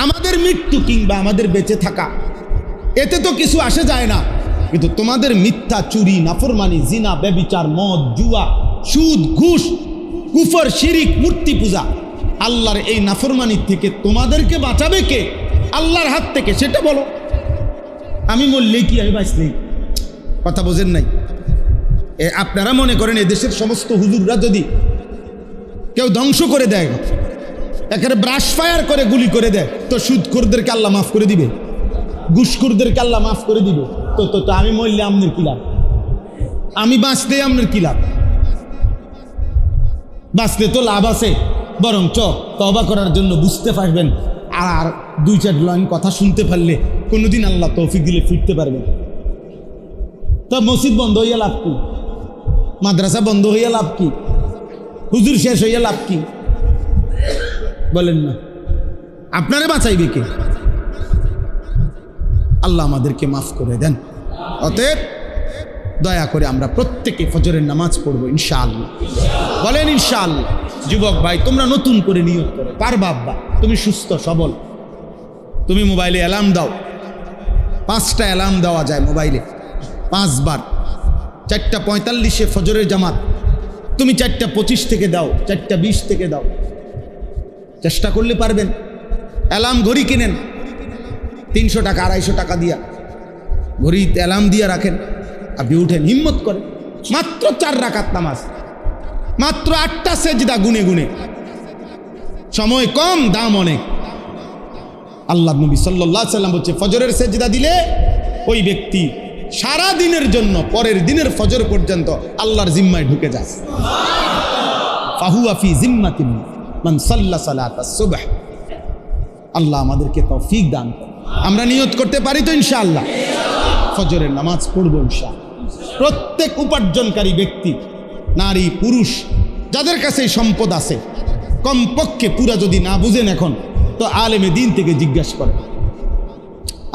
আমাদের মৃত্যু কিংবা আমাদের বেঁচে থাকা এতে তো কিছু আসে যায় না, কিন্তু তোমাদের মিথ্যা, চুরি, নাফরমানি, জিনা, ব্যভিচার, মদ, জুয়া, সুদ, ঘুষ, কুফর, শিরিক, মূর্তি পূজা, আল্লাহর এই নাফরমানির থেকে তোমাদেরকে বাঁচাবে কে? আল্লাহর হাত থেকে, সেটা বলো। আমি মরলেই কি, আমি বাঁচলেই? কথা বোঝেন নাই? আপনারা মনে করেন এদেশের সমস্ত হুজুররা যদি কেউ ধ্বংস করে দেয়, একেবারে ব্রাশ ফায়ার করে গুলি করে দেয়, তো সুদখোরদেরকে আল্লাহ মাফ করে দিবে? ঘুষখোরদেরকে আল্লাহ মাফ করে দিবে? তো তো তো আমি মরলে আপনার কি লাভ? আমি বাঁচলে আপনার কি লাভ? বাঁচলে তো লাভ আছে, বরং তওবা করার জন্য বুঝতে পারবেন, আর 2-4 লাইন কথা শুনতে পারলে কোনোদিন আল্লাহ তৌফিক দিলে ফিরতে পারবেন। তো মসজিদ বন্ধ হইয়া লাভ কি? মাদ্রাসা বন্ধ হইয়া লাভ কি? হুজুর শেষ হইয়া লাভ কি? বলেন না। আপনারে বাঁচাইবে কে? আল্লাহ আমাদেরকে মাফ করে দেন। অতএব দয়া করে আমরা প্রত্যেকে ফজরের নামাজ পড়বো ইনশাআল্লাহ। বলেন ইনশাআল্লাহ। যুবক ভাই, তোমরা নতুন করে নিয়ত করো, পারবা আব্বা, তুমি সুস্থ সবল, তুমি মোবাইলে অ্যালার্ম দাও, 5টা অ্যালার্ম দেওয়া যায় মোবাইলে, 5 বার। 4:45 ফজরের জামাত, তুমি 4:25 থেকে দাও, 4:20 থেকে দাও, চেষ্টা করলে পারবেন। অ্যালার্ম ঘড়ি কিনেন 300 টাকা 250 টাকা দিয়া, ঘড়ি অ্যালার্ম দিয়ে রাখেন, আপনি উঠেন, হিম্মত করেন। মাত্র 4 রাকাত নামাজ, মাত্র 8টা সেজদা গুনে গুনে, সময় কম, দাম অনেক। আল্লাহ নবী সাল্লাল্লাহু আলাইহি ওয়াসাল্লাম বলছে, ফজরের সেজদা দিলে ওই ব্যক্তি সারা দিনের জন্য পরের দিনের ফজর পর্যন্ত আল্লাহর জিম্মায় ঢুকে যায়। ফাহুয়া ফি জিম্মাতিন মান সাল্লা সালাতাস সুবহ। আল্লাহ আমাদেরকে তৌফিক দান করুন। আমরা নিয়ত করতে পারি তো ইনশাআল্লাহ ফজরের নামাজ পড়বো ইনশাআল্লাহ। প্রত্যেক উপার্জনকারী ব্যক্তি, নারী পুরুষ, যাদের কাছে সম্পদ আছে, কমপক্ষে পুরা যদি না বুঝেন এখন, তো আলেমে দিন থেকে জিজ্ঞাসা করেন।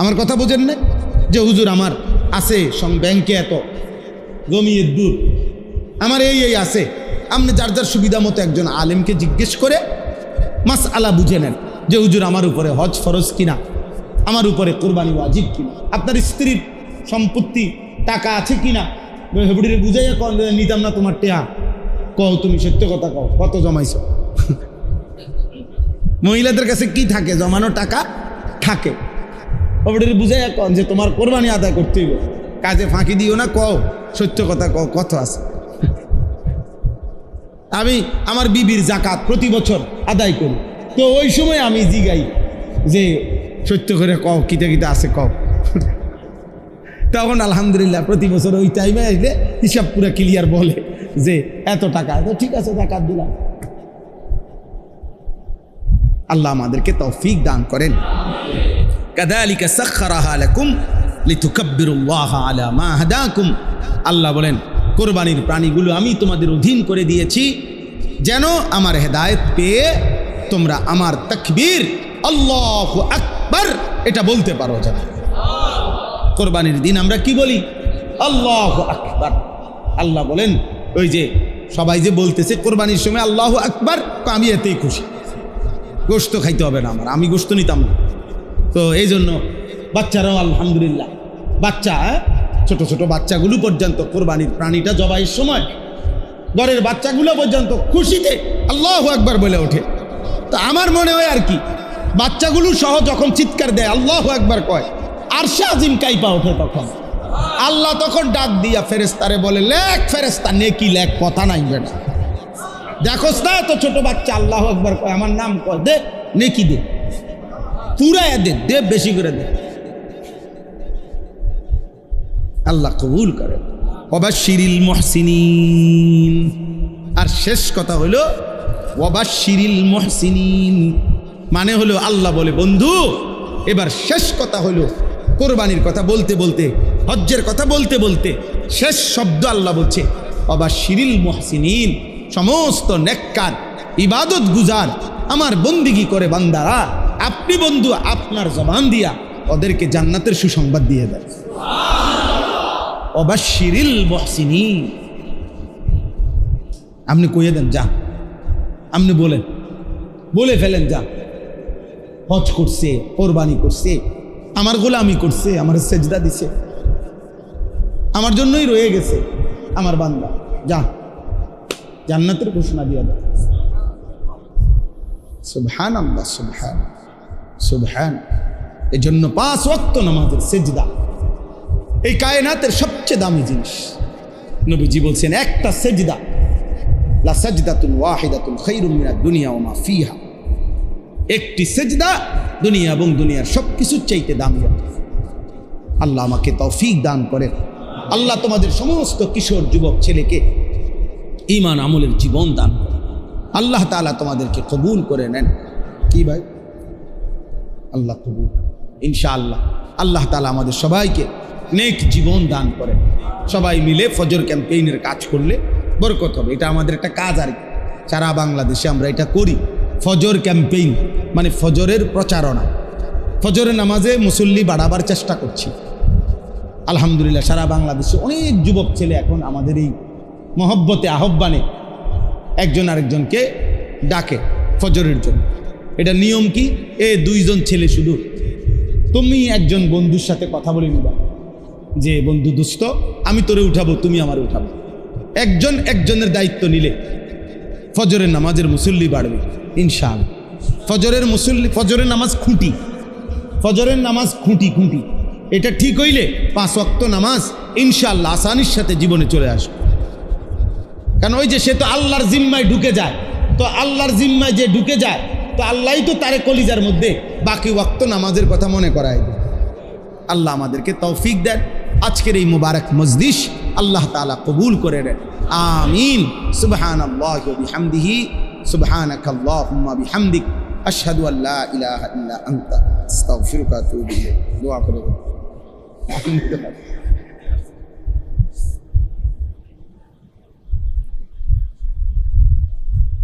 আমার কথা বোঝেন না? যে হুজুর আমার আছে ব্যাংকে এত, জমিয়ে দূর, আমার এই আছে। আপনি যার যার সুবিধা মতো একজন আলেমকে জিজ্ঞেস করে মাসআলা বুঝে নেন যে হুজুর আমার উপরে হজ ফরজ কিনা, আমার উপরে কুরবানি ওয়াজিব কিনা, আপনার স্ত্রীর সম্পত্তি টাকা আছে কিনা। হেবড়িরে বুঝাইয়া কন নিতাম না তোমার টেহা, কও তুমি সত্য কথা কও, কত জমাইছ? মহিলাদের কাছে কি থাকে? জমানো টাকা থাকে। হেবড়িরে বুঝাইয়া কন যে তোমার কোরবানি আদায় করতে হইব, কাজে ফাঁকি দিও না, কও সত্য কথা কও, কত আছে। আমি আমার বিবির জাকাত প্রতি বছর আদায় করি, তো ওই সময় আমি জিগাই যে সত্য করে কও, কিতে কিতে আছে কও। তখন আলহামদুলিল্লাহ প্রতি বছর ওই টাইমে আসলে হিসাব পুরো ক্লিয়ার বলে যে এত টাকা, তো ঠিক আছে জাকাত দিলাম। আল্লাহ আমাদেরকে তৌফিক দান করেন। কাযালিকা সাখখারাহা লাকুম লিতুকাব্বিরুল্লাহা আলা মা হাদাকুম। আল্লাহ বলেন, কোরবানির প্রাণীগুলো আমি তোমাদের অধীন করে দিয়েছি যেন আমার হেদায়েত পেয়ে তোমরা আমার তাকবীর আল্লাহু আকবার এটা বলতে পারো। যেন কোরবানির দিন আমরা কি বলি? আল্লাহু আকবার। আল্লাহ বলেন, ওই যে সবাই যে বলতেছে কোরবানির সময় আল্লাহু আকবার, আমি এতেই খুশি, গোশত খাইতে হবে না আমার, আমি গোশত নিতাম না। তো এই জন্য বাচ্চারাও আলহামদুলিল্লাহ, বাচ্চা ছোট ছোট বাচ্চাগুলো পর্যন্ত কোরবানির প্রাণীটা জবাইয়ের সময় ঘরের বাচ্চাগুলো পর্যন্ত খুশিতে আল্লাহু আকবার বলে ওঠে। তো আমার মনে হয় আর কি, বাচ্চাগুলো সহ যখন চিৎকার দেয় আল্লাহু আকবার কয়, আরশে আজিম কাইপা ওঠে। তখন আল্লাহ তখন ডাক দিয়া ফেরেশতারে বলে, লেখ ফেরেশতা, নেকি লেখ, কথা নাই বেটা। দেখোস না তো ছোট বাচ্চা আল্লাহু আকবার কয়, আমার নাম কয়, দে নেকি দে, পুরায়া দে, দে বেশি করে দে। আল্লাহ কবুল করে। ওয়াবাশশিরিল মুহসিনিন। আর শেষ কথা হলো ওয়াবাশশিরিল মুহসিনিন, মানে হলো আল্লাহ বলে, বন্ধু এবার শেষ কথা হলো কোরবানির কথা বলতে বলতে, হজ্জের কথা বলতে বলতে শেষ শব্দ আল্লাহ বলছে ওয়াবাশশিরিল মুহসিনিন। সমস্ত নেককার ইবাদত গুজার আমার বন্দিগি করে বান্দারা, আপনি বন্ধু আপনার জবান দিয়া ওদেরকে জান্নাতের সুসংবাদ দিয়ে দেন। ওয়াবাশশিরিল মুহসিনিন। আপনি কইয়ে দেন, যা আপনি বলেন, বলে ফেলেন, যা হজ করছে, কোরবানি করছে, আমার গোলামি করছে, আমার সেজদা দিছে, আমার জন্যই রয়ে গেছে আমার বান্দা, যা জান্নাতের ঘোষণা দিয়ে দেয়। সুবহানাল্লাহ, সুবহান সুবহান। এই জন্য 5 ওয়াক্ত নামাজের সেজদা এই কায়নাতের সবচেয়ে দামি জিনিস। নবীজি বলছেন, একটা সেজদা, লা সাজদাতুন ওয়াহিদাতুন খায়রুম মিনাদ দুনিয়া ওয়া মা ফিহা, একটি সেজদা দুনিয়া এবং দুনিয়ার সবকিছুর চাইতে দামি। আল্লাহ আমাকে তৌফিক দান করেন। আল্লাহ তোমাদের সমস্ত কিশোর যুবক ছেলেকে ঈমান আমলের জীবন দান করেন। আল্লাহ তাআলা তোমাদেরকে কবুল করে নেন। কি ভাই, আল্লাহ কবুল ইনশাআল্লাহ। আল্লাহ তাআলা আমাদের সবাইকে নেক জীবন দান করেন। সবাই মিলে ফজর ক্যাম্পেইনের কাজ করলে বরকত হবে। এটা আমাদের একটা কাজ, আর সারা বাংলাদেশে আমরা এটা করি। ফজর ক্যাম্পেইন মানে ফজরের প্রচারণা, ফজরের নামাজে মুসল্লি বাড়াবার চেষ্টা করছি। আলহামদুলিল্লাহ সারা বাংলাদেশে অনেক যুবক ছেলে এখন আমাদের এই মহব্বতে আহ্বানে একজন আরেকজনকে ডাকে ফজরের জন্য। এটা নিয়ম কি, 2 জন ছেলে শুধু, তুমি একজন বন্ধুর সাথে কথা বলে নিবা যে বন্ধু দোস্ত আমি তোরে উঠাবো, তুমি আমারে উঠাবো। একজন একজনের দায়িত্ব নিলে ফজরের নামাজের মুসল্লি বাড়বে ইনশাআল্লাহ। ফজরের নামাজ খুঁটি, ফজরের নামাজ খুঁটি। এটা ঠিক হইলে 5 ওয়াক্ত নামাজ ইনশাআল্লাহ আসানির সাথে জীবনে চলে আসবে। কারণ ওই যে সে তো আল্লাহর জিম্মায় ঢুকে যায়, তো আল্লাহর জিম্মায় যে ঢুকে যায় তো আল্লাহই তো তারে কলিজার মধ্যে বাকি ওয়াক্ত নামাজের কথা মনে করায় দেয়। আল্লাহ আমাদেরকে তৌফিক দেন। আজকের এই মুবারক মজলিস আল্লাহ তাআলা কবুল করে নেন, আমিন। সুবহানাল্লাহি ওয়া বিহামদিহি, সুবহানাকাল্লাহুম্মা বিহামদিক, আশহাদু আল্লা ইলাহা ইল্লা আনতা, আস্তাগফিরুকা ওয়া আতুবু ইলাইক। দোয়া করে দেন।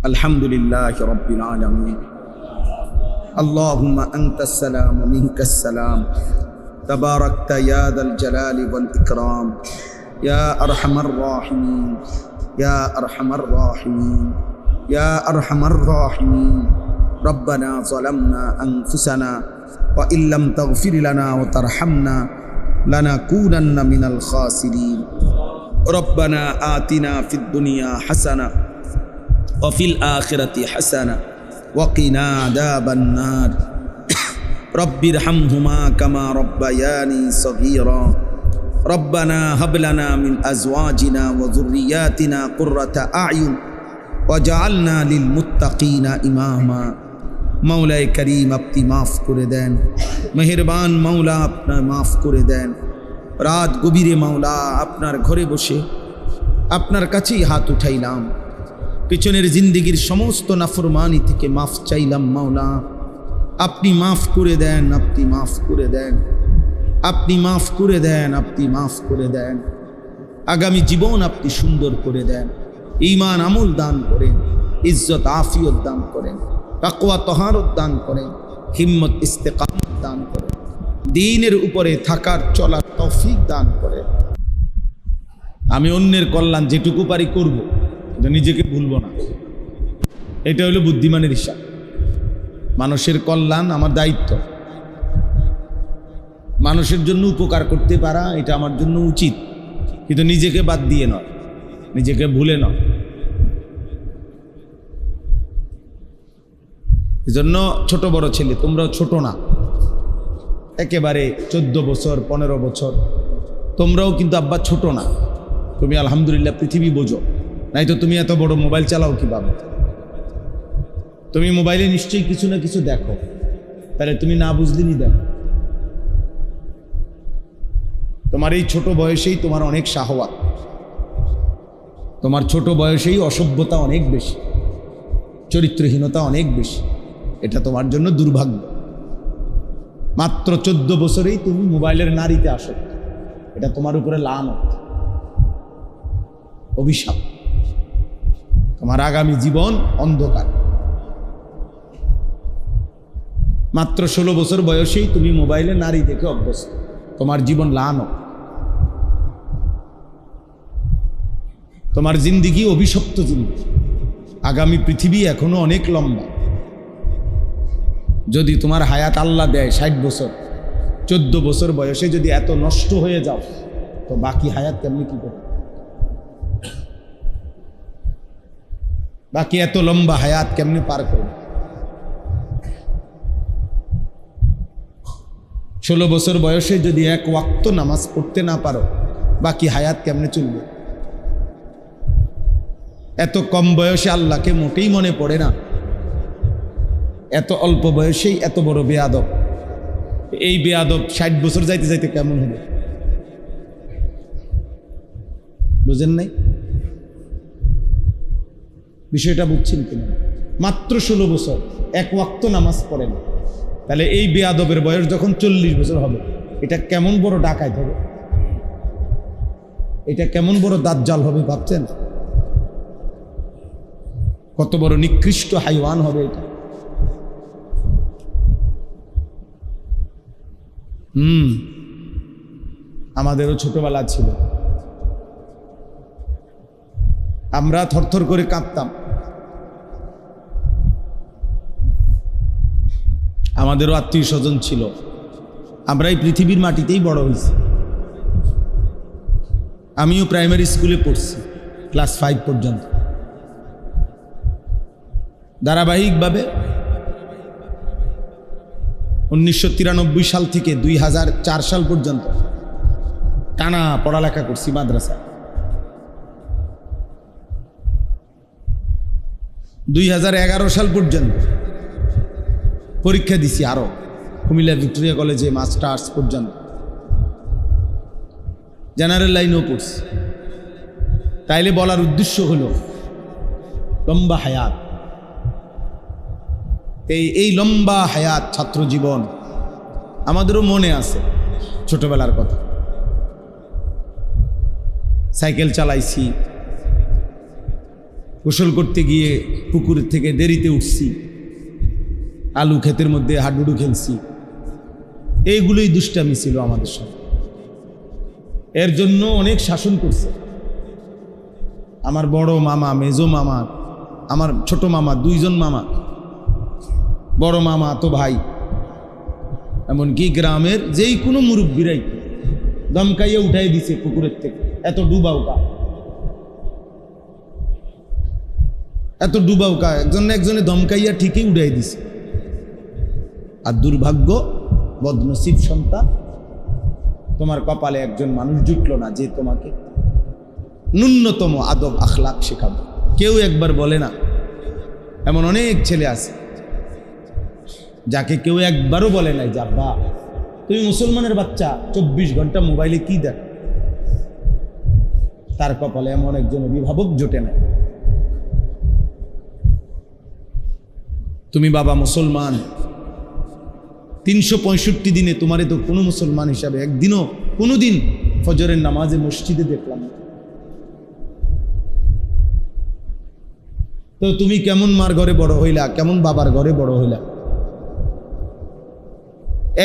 আলহামদুলিল্লাহি রাব্বিল আলামিন। আল্লাহুম্মা আনতাস সালাম ওয়া মিনকাস সালাম, তাবারাকতা ইয়া যাল জালালি ওয়াল ইকরাম, ইয়া আরহামার রাহিমিন, ইয়া আরহামার রাহিমিন, ইয়া আরহামার রাহিমিন। রব্বানা যালামনা আনফুসানা ওয়া ইল্লাম তাগফির লানা ওয়া তারহামনা লানাকুনান্না মিনাল খাসিরিন। রব্বানা আতিনা ফিদ দুনিয়া হাসানা ওয়া ফিল আখিরাতি হাসানা ওয়া কিনা আযাবান নার। রব্বিরহামহুমা কামা রব্বায়ানি সগীরা। রব্বানা হাব লানা মিন আজওয়াজিনা ওয়া যুররিয়াতিনা কুররাতা আ'য়ুন ওয়াজআলনা লিল মুত্তাকিনা ইমামা। মাওলায়ে করিম আপনি মাফ করে দেন, মেহেরবান মাওলা আপনার মাফ করে দেন। রাত গভীরে মাওলা আপনার ঘরে বসে আপনার কাছেই হাত উঠাইলাম, পিছনের জিন্দেগির সমস্ত নাফরমানি থেকে মাফ চাইলাম। মাওলা আপনি মাফ করে দেন, আপনি মাফ করে দেন, আপনি মাফ করে দেন, আপনি মাফ করে দেন। আগামী জীবন আপনি সুন্দর করে দেন, ঈমান আমল দান করেন, ইজ্জত আফিয়ত দান করেন, তাকওয়া তহারত দান করেন, হিম্মত ইস্তেকামত দান করেন, দ্বীনের উপরে থাকার চলার তৌফিক দান করেন। আমি অন্যের কল্যাণ যেটুকু পারি করব, এটা নিজেকে ভুলবো না। এটা হলো বুদ্ধিমানের হিসাব। মানুষের কল্যাণ আমার দায়িত্ব, মানুষের জন্য উপকার করতে পারা এটা আমার জন্য উচিত, কিন্তু নিজেকে বাদ দিয়ে নয়, নিজেকে ভুলে নয়। এজন্য ছোট বড় ছেলে তোমরাও ছোট না, একেবারে 14 বছর 15 বছর, তোমরাও কিন্তু আব্বা ছোট না। তুমি আলহামদুলিল্লাহ পৃথিবী বোঝো, নাই তো তুমি এত বড় মোবাইল চালাও কিভাবে? তুমি মোবাইলে নিশ্চয়ই কিছু না কিছু দেখো, তাহলে তুমি না বুঝলিনি দেখো। তোমার এই ছোট বয়সেই তোমার অনেক শাহওয়াত, তোমার ছোট বয়সেই অসভ্যতা অনেক বেশি, চরিত্রহীনতা অনেক বেশি। এটা তোমার জন্য দুর্ভাগ্য। মাত্র 14 বছরেই তুমি মোবাইলের নারীতে আসো, এটা তোমার উপরে লানত, অভিশাপ। তোমার আগামী জীবন অন্ধকার। মাত্র 16 বছর বয়সেই তুমি মোবাইলে নারী দেখে অভ্যস্ত, তোমার জীবন লানত, তোমার জিন্দিগি অভিশপ্ত জিন্দিগি। আগামী পৃথিবী এখনো অনেক লম্বা। যদি তোমার হায়াত আল্লাহ দেয় 60 বছর, 14 বছর বয়সে যদি এত নষ্ট হয়ে যাও, তো বাকি হায়াত কেমনি কি করবে? বাকি এত লম্বা হায়াত কেমনি পার করবে? 16 বছর বয়সে যদি এক ওয়াক্ত নামাজ পড়তে না পারো, বাকি হায়াত কেমনে চলবে? এত কম বয়সে আল্লাহকে মোটেই মনে পড়ে না, এত অল্প বয়সেই এত বড় বেয়াদব। এই বেয়াদব 60 বছর যাইতে যাইতে কেমন হবে? বুঝেন নাই বিষয়টা? বুঝছেন কিনা? মাত্র 16 বছর, এক ওয়াক্ত নামাজ পড়েন, তাহলে এই বেয়াদবের বয়স যখন 40 বছর হবে, এটা কেমন বড় ডাকাত হবে, এটা কেমন বড় দাজ্জাল হবে ভাবছেন? কত বড় নিকৃষ্ট হাইওয়ান হবে এটা। আমাদেরও ছোটবেলা ছিল, আমরা থরথর করে কাঁপতাম। আমাদেরও আত্মীয় স্বজন ছিল, আমরা এই পৃথিবীর মাটিতেই বড় হয়েছি। আমিও প্রাইমারি স্কুলে পড়ছি, ক্লাস 5 পর্যন্ত। ধারাবাহিকভাবে 1993 সাল থেকে 2004 সাল পর্যন্ত টানা পড়ালেখা করছি মাদ্রাসা। 2011 সাল পর্যন্ত পরীক্ষা দিছি, আরো কুমিল্লা ভিক্টোরিয়া কলেজে মাস্টার্স পর্যন্ত, জেনারেল লাইনেও পড়ছি। তাইলে বলার উদ্দেশ্য হলো লম্বা হায়াত। এই লম্বা হায়াত ছাত্র জীবন আমাদেরও মনে আছে ছোটবেলার কথা। সাইকেল চালাইছি, গোসল করতে গিয়ে পুকুরের থেকে দেরিতে উঠছি, আলু ক্ষেতের মধ্যে হাডুডু খেলছি। এইগুলোই দুষ্টামি ছিল আমাদের সাথে। এর জন্য অনেক শাসন করছে আমার বড় মামা, মেজো মামা, আমার ছোট মামা, 2 জন মামা, বড় মামা তো ভাই, এমনকি গ্রামের যেই কোনো মুরব্বীরাই দমকাইয়া উঠাই দিছে পুকুরের থেকে। এত ডুবাউকা, এত ডুবাউকা, একজনে দমকাইয়া ঠিকই উঠাই দিছে। আর দুর্ভাগ্য, বদনসিব সন্তান, তোমার কপালে একজন মানুষ জুটল না যে তোমাকে ন্যূনতম আদব আখলাক শেখাবে। কেউ একবার বলে না। এমন অনেক ছেলে আছে যাকে কেউ একবারও বলে নাই যে আব্বা তুমি মুসলমানের বাচ্চা, 24 ঘন্টা মোবাইলে কি দেখ। তার কপালে এমন একজন অভিভাবক জোটে নাই। তুমি বাবা মুসলমান, 365 দিনে তোমারে তো কোনো মুসলমান হিসাবে একদিনও কোনোদিন ফজরের নামাজে মসজিদে দেখলাম না। তো তুমি কেমন মার ঘরে বড় হইলা, কেমন বাবার ঘরে বড় হইলা?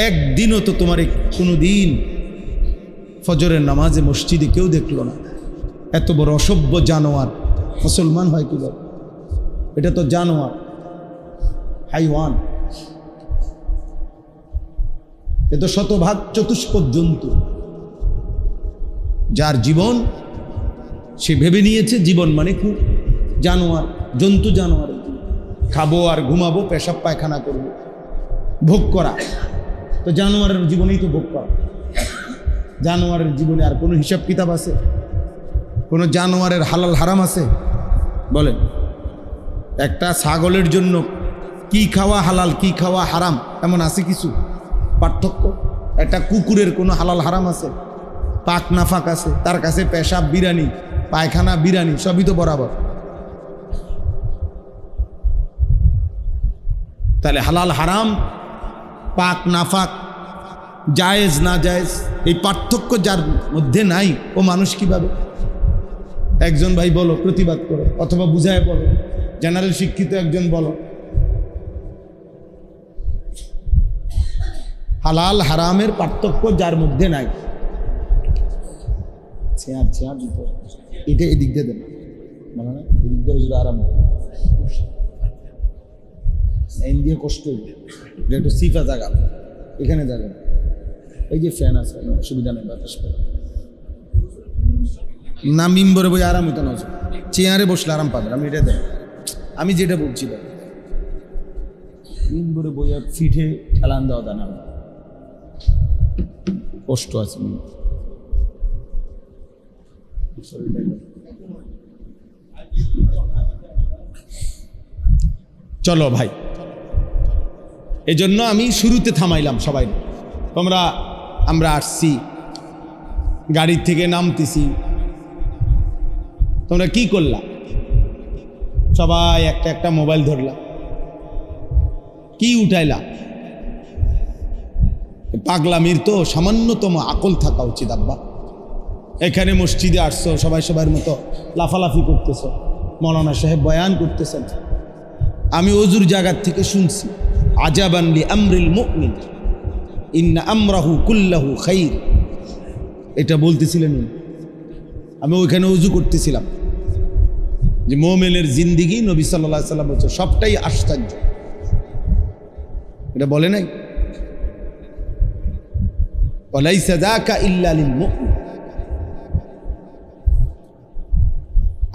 একদিনও তো তোমারে কোনোদিন ফজরের নামাজে মসজিদে কেউ দেখলো না। এত বড় অসভ্য জানোয়ার মুসলমান হয় কিভাবে? এটা তো জানোয়ার, হাইওয়ান। এ তো শতভাগ চতুষ্পদ জন্তু, যার জীবন সে ভেবে নিয়েছে জীবন মানে খুব জানোয়ার, জন্তু জানোয়ার। খাবো আর ঘুমাবো, পেশাব পায়খানা করবো, ভোগ করা। তো জানোয়ারের জীবনেই তো ভোগ করা। জানোয়ারের জীবনে আর কোনো হিসাব কিতাব আছে? কোনো জানোয়ারের হালাল হারাম আছে? বলেন। একটা ছাগলের জন্য কি খাওয়া হালাল, কি খাওয়া হারাম এমন আছে কিছু পার্থক্য? একটা কুকুরের কোনো হালাল হারাম আছে? পাক নাফাক আছে? তার কাছে পেশাব বিরানি, পায়খানা বিরানি, সবই তো বরাবর। তাহলে হালাল হারাম, পাক নাফাক, জায়েজ না জায়েজ, এই পার্থক্য যার মধ্যে নাই, ও মানুষ কিভাবে? একজন ভাই বলো, প্রতিবাদ করো, অথবা বুঝায় বলো, জেনারেল শিক্ষিত একজন বলো। হালাল হারামের পার্থক্য যার মধ্যে নাই, এটা এদিক দিয়ে দেন, মানে এদিক দিয়ে হুজুর আরাম। এই দিয়ে কষ্ট হইবে, এটা একটু সিফা জায়গা, এখানে জায়গা, এই যে ফ্যান আছে, অসুবিধা নেই, বাতাস পাবে না। মিম্বরে বই আরাম হইতো না, চেয়ারে বসলে আরাম পাবে, আমি এটা দেখ, আমি যেটা বলছি মিম্বরে বই আর ফিটে ঠেলান দেওয়া দানা, কষ্ট আছে। চলো ভাই, এজন্য আমি শুরুতে থামাইলাম সবাই, আমরা আসছি, গাড়ির থেকে নামতেছি, তোমরা কি করলা? সবাই একটা একটা মোবাইল ধরলা, কি উঠাইলা? পাগলামির তো সামান্যতম আকল থাকা উচিত আব্বা। এখানে মসজিদে আসছো, সবাই সবার মতো লাফালাফি করতেছ, মৌলানা সাহেব বয়ান করতেছেন, আমি ওজুর জায়গার থেকে শুনছি, আজাবান লি আমরিল মুমিন ইন্না আমরাহু কুল্লাহু খাইর, এটা বলতেছিলেন। আমি ওইখানে ওযু করতেছিলাম যে মুমিনের জিন্দেগি, নবী সাল্লাল্লাহু আলাইহি ওয়াসাল্লাম বলছে সবটাই আশ্চর্য, এটা বলে নাই? ওয়ালাইসা যাকা ইল্লা লিল মুমিন,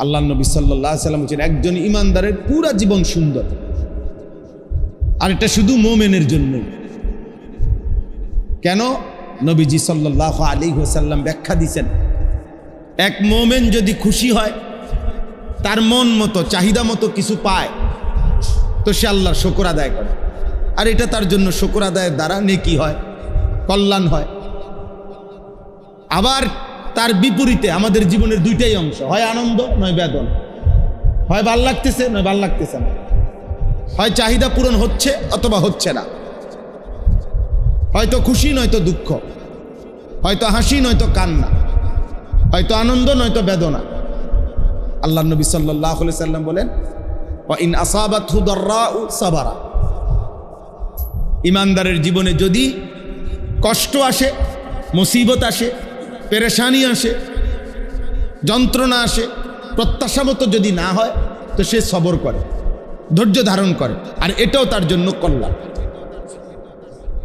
আল্লাহ নবী সাল্লাল্লাহু আলাইহি ওয়াসাল্লাম বলছেন একজন ইমানদারের পুরা জীবন সুন্দর, আর এটা শুধু মুমিনের জন্য। কেন? নবীজি সাল্লাল্লাহু আলাইহি ওয়াসাল্লাম ব্যাখ্যা দিয়েছেন, এক মুমিন যদি খুশি হয়, তার মন মতো চাহিদা মতো কিছু পায়, তো সে আল্লাহর শুকর আদায় করে, আর এটা তার জন্য শুকর আদায়ের দ্বারা নেকি হয়, কল্যাণ হয়। আবার তার বিপরীতে আমাদের জীবনের দুইটাই অংশ, হয় আনন্দ নয় বেদনা, হয় ভাল লাগতেছে নয় ভাল লাগতেছে না, হয় চাহিদা পূরণ হচ্ছে অথবা হচ্ছে না, হয়তো খুশি নয়তো দুঃখ, হয়তো হাসি নয়তো কান্না, হয়তো আনন্দ নয়তো বেদনা। আল্লাহ নবী সাল্লাল্লাহু আলাইহি সাল্লাম বলেন, ওয়া ইন আসাবাতহু দাররাউ সাবারা, ইমানদারের জীবনে যদি কষ্ট আসে, মুসিবত আসে, পেরেশানি আসে, যন্ত্রণা আসে, প্রত্যাশা মতো যদি না হয়, তো সে সবর করে, ধৈর্য ধারণ করে, আর এটাও তার জন্য কল্যাণ।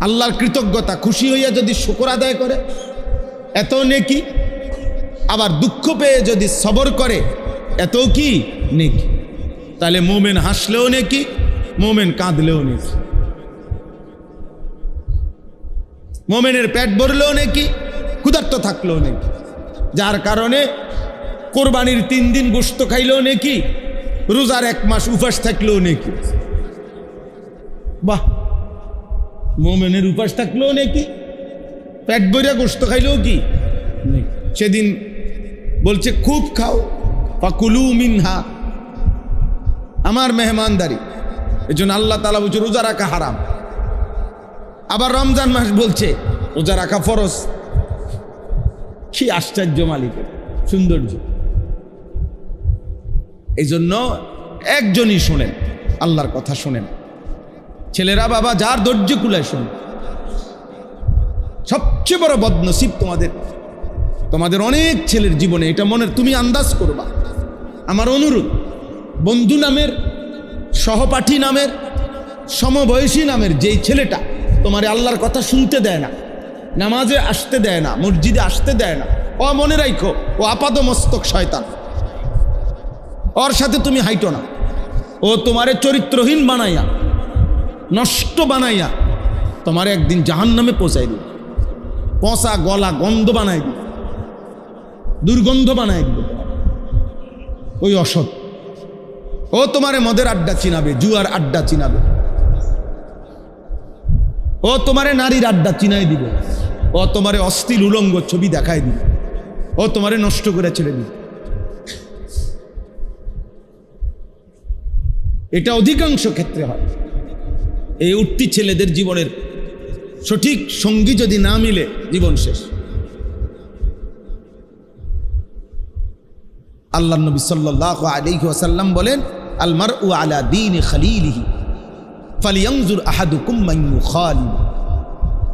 আল্লাহর কৃতজ্ঞতা, খুশি হইয়া যদি শুকর আদায় করে, এত নেকি। আবার দুঃখ পেয়ে যদি সবর করে, এত কি নেকি। তাহলে মুমিন হাসলেও নেকি, মুমিন কাঁদলেও নেকি, মুমিনের পেট ভরলেও নেকি, ক্ষুধার্ত থাকলেও নেকি, যার কারণে কোরবানির 3 দিন গোশত খাইলেও নেকি, রোজার 1 মাস উপাস থাকলেও নেকি। বাহ, মুমিনের উপাস থাকলেও নেকি, পেট ভরে গোশত খাইলেও কি নেকি। সেদিন বলছে খুব খাও, ফাকুলু মিনহা, আমার মেহমানদারি, এজন্য আল্লাহ তাআলা বলছে রোজা রাখা হারাম। আবার রমজান মাস বলছে রোজা রাখা ফরজ। কি আশ্চর্য মালিকের সৌন্দর্য। এই জন্য একজনই শোনেন, আল্লাহর কথা শোনেন। ছেলেরা বাবা যার ধৈর্য কুলায় শোনেন। সবচেয়ে বড় বদনসিব তোমাদের অনেক ছেলের জীবনে, এটা মনের তুমি আন্দাজ করবা। আমার অনুরোধ, বন্ধু নামের, সহপাঠী নামের, সমবয়সী নামের যেই ছেলেটা তোমার আল্লাহর কথা শুনতে দেয় না, নামাজে আসতে দেয় না, মসজিদে আসতে দেয় না, ও মনে রাখো ও আপাদমস্তক শয়তান, ওর সাথে তুমি হাইটো না। ও তোমারে চরিত্রহীন বানাইয়া, নষ্ট বানাইয়া তোমারে একদিন জাহান্নামে পৌঁছাই দিবে, পচা গলা গন্ধ বানাই দিবে, দুর্গন্ধ বানাই দিবে। ওই অসৎ ও তোমারে মদের আড্ডা চিনাবে, জুয়ার আড্ডা চিনাবে, ও তোমারে নারীর আড্ডা চিনাই দিবে, ও তোমারে অশ্লীল উলঙ্গ ছবি দেখাই দিবে, ও তোমারে নষ্ট করে ছেড়ে দিবে। এটা অধিকাংশ ক্ষেত্রে হয়। এই উঠতি ছেলেদের জীবনের সঠিক সঙ্গী যদি না মিলে, জীবন শেষ। আল্লাহ নবী সাল্লাল্লাহু আলাইহি ওয়াসাল্লাম বলেন, আল মারউ আলা দীনি খালিলিহি ফালিয়ানজুর আহাদুকুম মান ইউখালিল।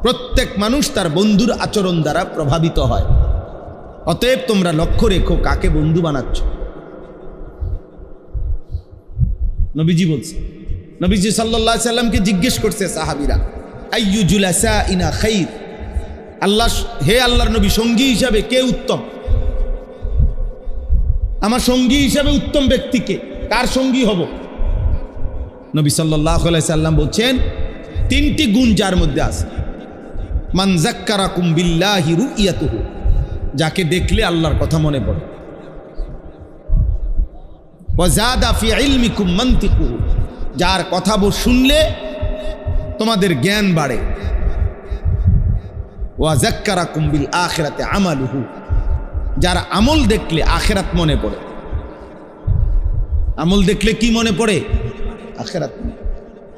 প্রত্যেক মানুষ তার বন্ধুর আচরণ দ্বারা প্রভাবিত হয়, অতএব তোমরা লক্ষ্য রেখো কাকে বন্ধু বানাচ্ছ। নবীজি বলছে নবীজি সাল্লাল্লাহু আলাইহি সাল্লামকে জিজ্ঞেস করছে সাহাবীরা, আইয়ু জুলাসাইনা খাইর, আল্লাহ হে আল্লাহর নবী, সঙ্গী হিসাবে কে উত্তম? আমার সঙ্গী হিসাবে উত্তম ব্যক্তিকে, কার সঙ্গী হব? নবী সাল্লাল্লাহু আলাইহি সাল্লাম বলছেন, তিনটি গুণ যার মধ্যে আছে। মান যাক্কারাকুম বিল্লাহি রুইয়াতুহু, যাকে দেখলে আল্লাহর কথা মনে পড়ে। ওয়া যাদা ফি ইলমিকুম মানতিকুহু, যার কথা শুনলে তোমাদের জ্ঞান বাড়ে। ওয়া যাক্কারাকুম বিল আখিরাতি আমালুহু, যার আমল দেখলে আখিরাত মনে পড়ে। আমল দেখলে কি মনে পড়ে? আখিরাত।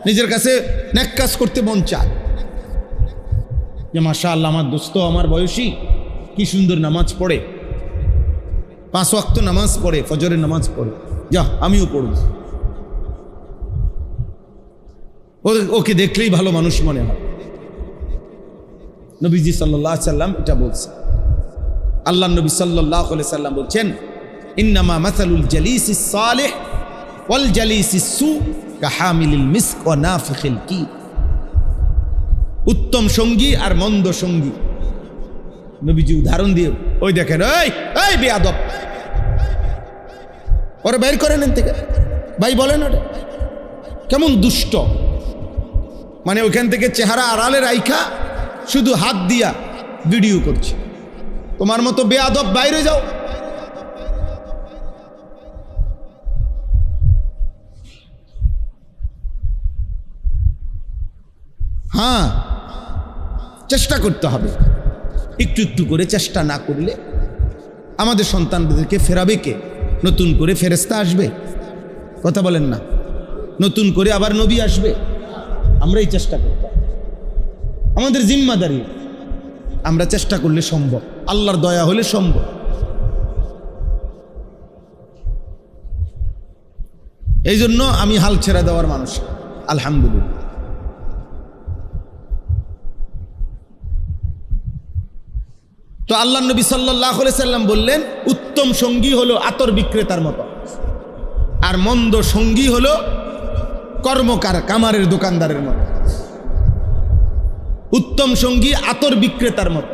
নিজের কাছে নেক কাজ করতে মন চায় যে মাশাআল্লাহ আমার দোস্ত, আমার বয়সী কি সুন্দর নামাজ পড়ে, 5 ওয়াক্ত নামাজ পড়ে, ফজরের নামাজ পড়ে, যা আমিও পড়ব। ওকে দেখলেই ভালো মানুষ মনে হয়। নবীজি সাল্লাল্লাহু আলাইহি সাল্লাম এটা বলছে। আল্লাহ নবী সাল্লাল্লাহু আলাইহি সাল্লাম বলছেন, ইন্নামা মাসালুল জালিসিস সালিহ ওয়াল জালিসিস সু কাহামিলিল মিস্ক ওয়া নাফিখিল কি, উত্তম সঙ্গী আর মন্দ সঙ্গী। নবীজি উদাহরণ দিয়ে, ওই দেখেন, এই বেয়াদব, ওরে বের করেন এখান থেকে, ভাই বলেন ওটা কেমন দুষ্ট, মানে ওখান থেকে চেহারা আড়ালে রাইখা শুধু হাত দিয়া ভিডিও করছে। তোমার মতো বেয়াদব বাইরে যাও। হ্যাঁ, চেষ্টা করতে হবে, একটু একটু করে। চেষ্টা না করলে আমাদের সন্তানদেরকে ফেরাবে কে? নতুন করে ফেরেশতা আসবে? কথা বলেন না। নতুন করে আবার নবী আসবে? আমরাই চেষ্টা করতে হবে, আমাদের জিম্মাদারি। আমরা চেষ্টা করলে সম্ভব, আল্লাহর দয়া হলে সম্ভব। এই জন্য আমি হাল ছেড়ে দেওয়ার মানুষ, আলহামদুলিল্লাহ। তো আল্লাহ নবী সাল্লাল্লাহু আলাইহি সাল্লাম বললেন, উত্তম সঙ্গী হলো আতর বিক্রেতার মতো, আর মন্দ সঙ্গী হলো কর্মকার কামারের দোকানদারের মতো। উত্তম সঙ্গী আতর বিক্রেতার মতো।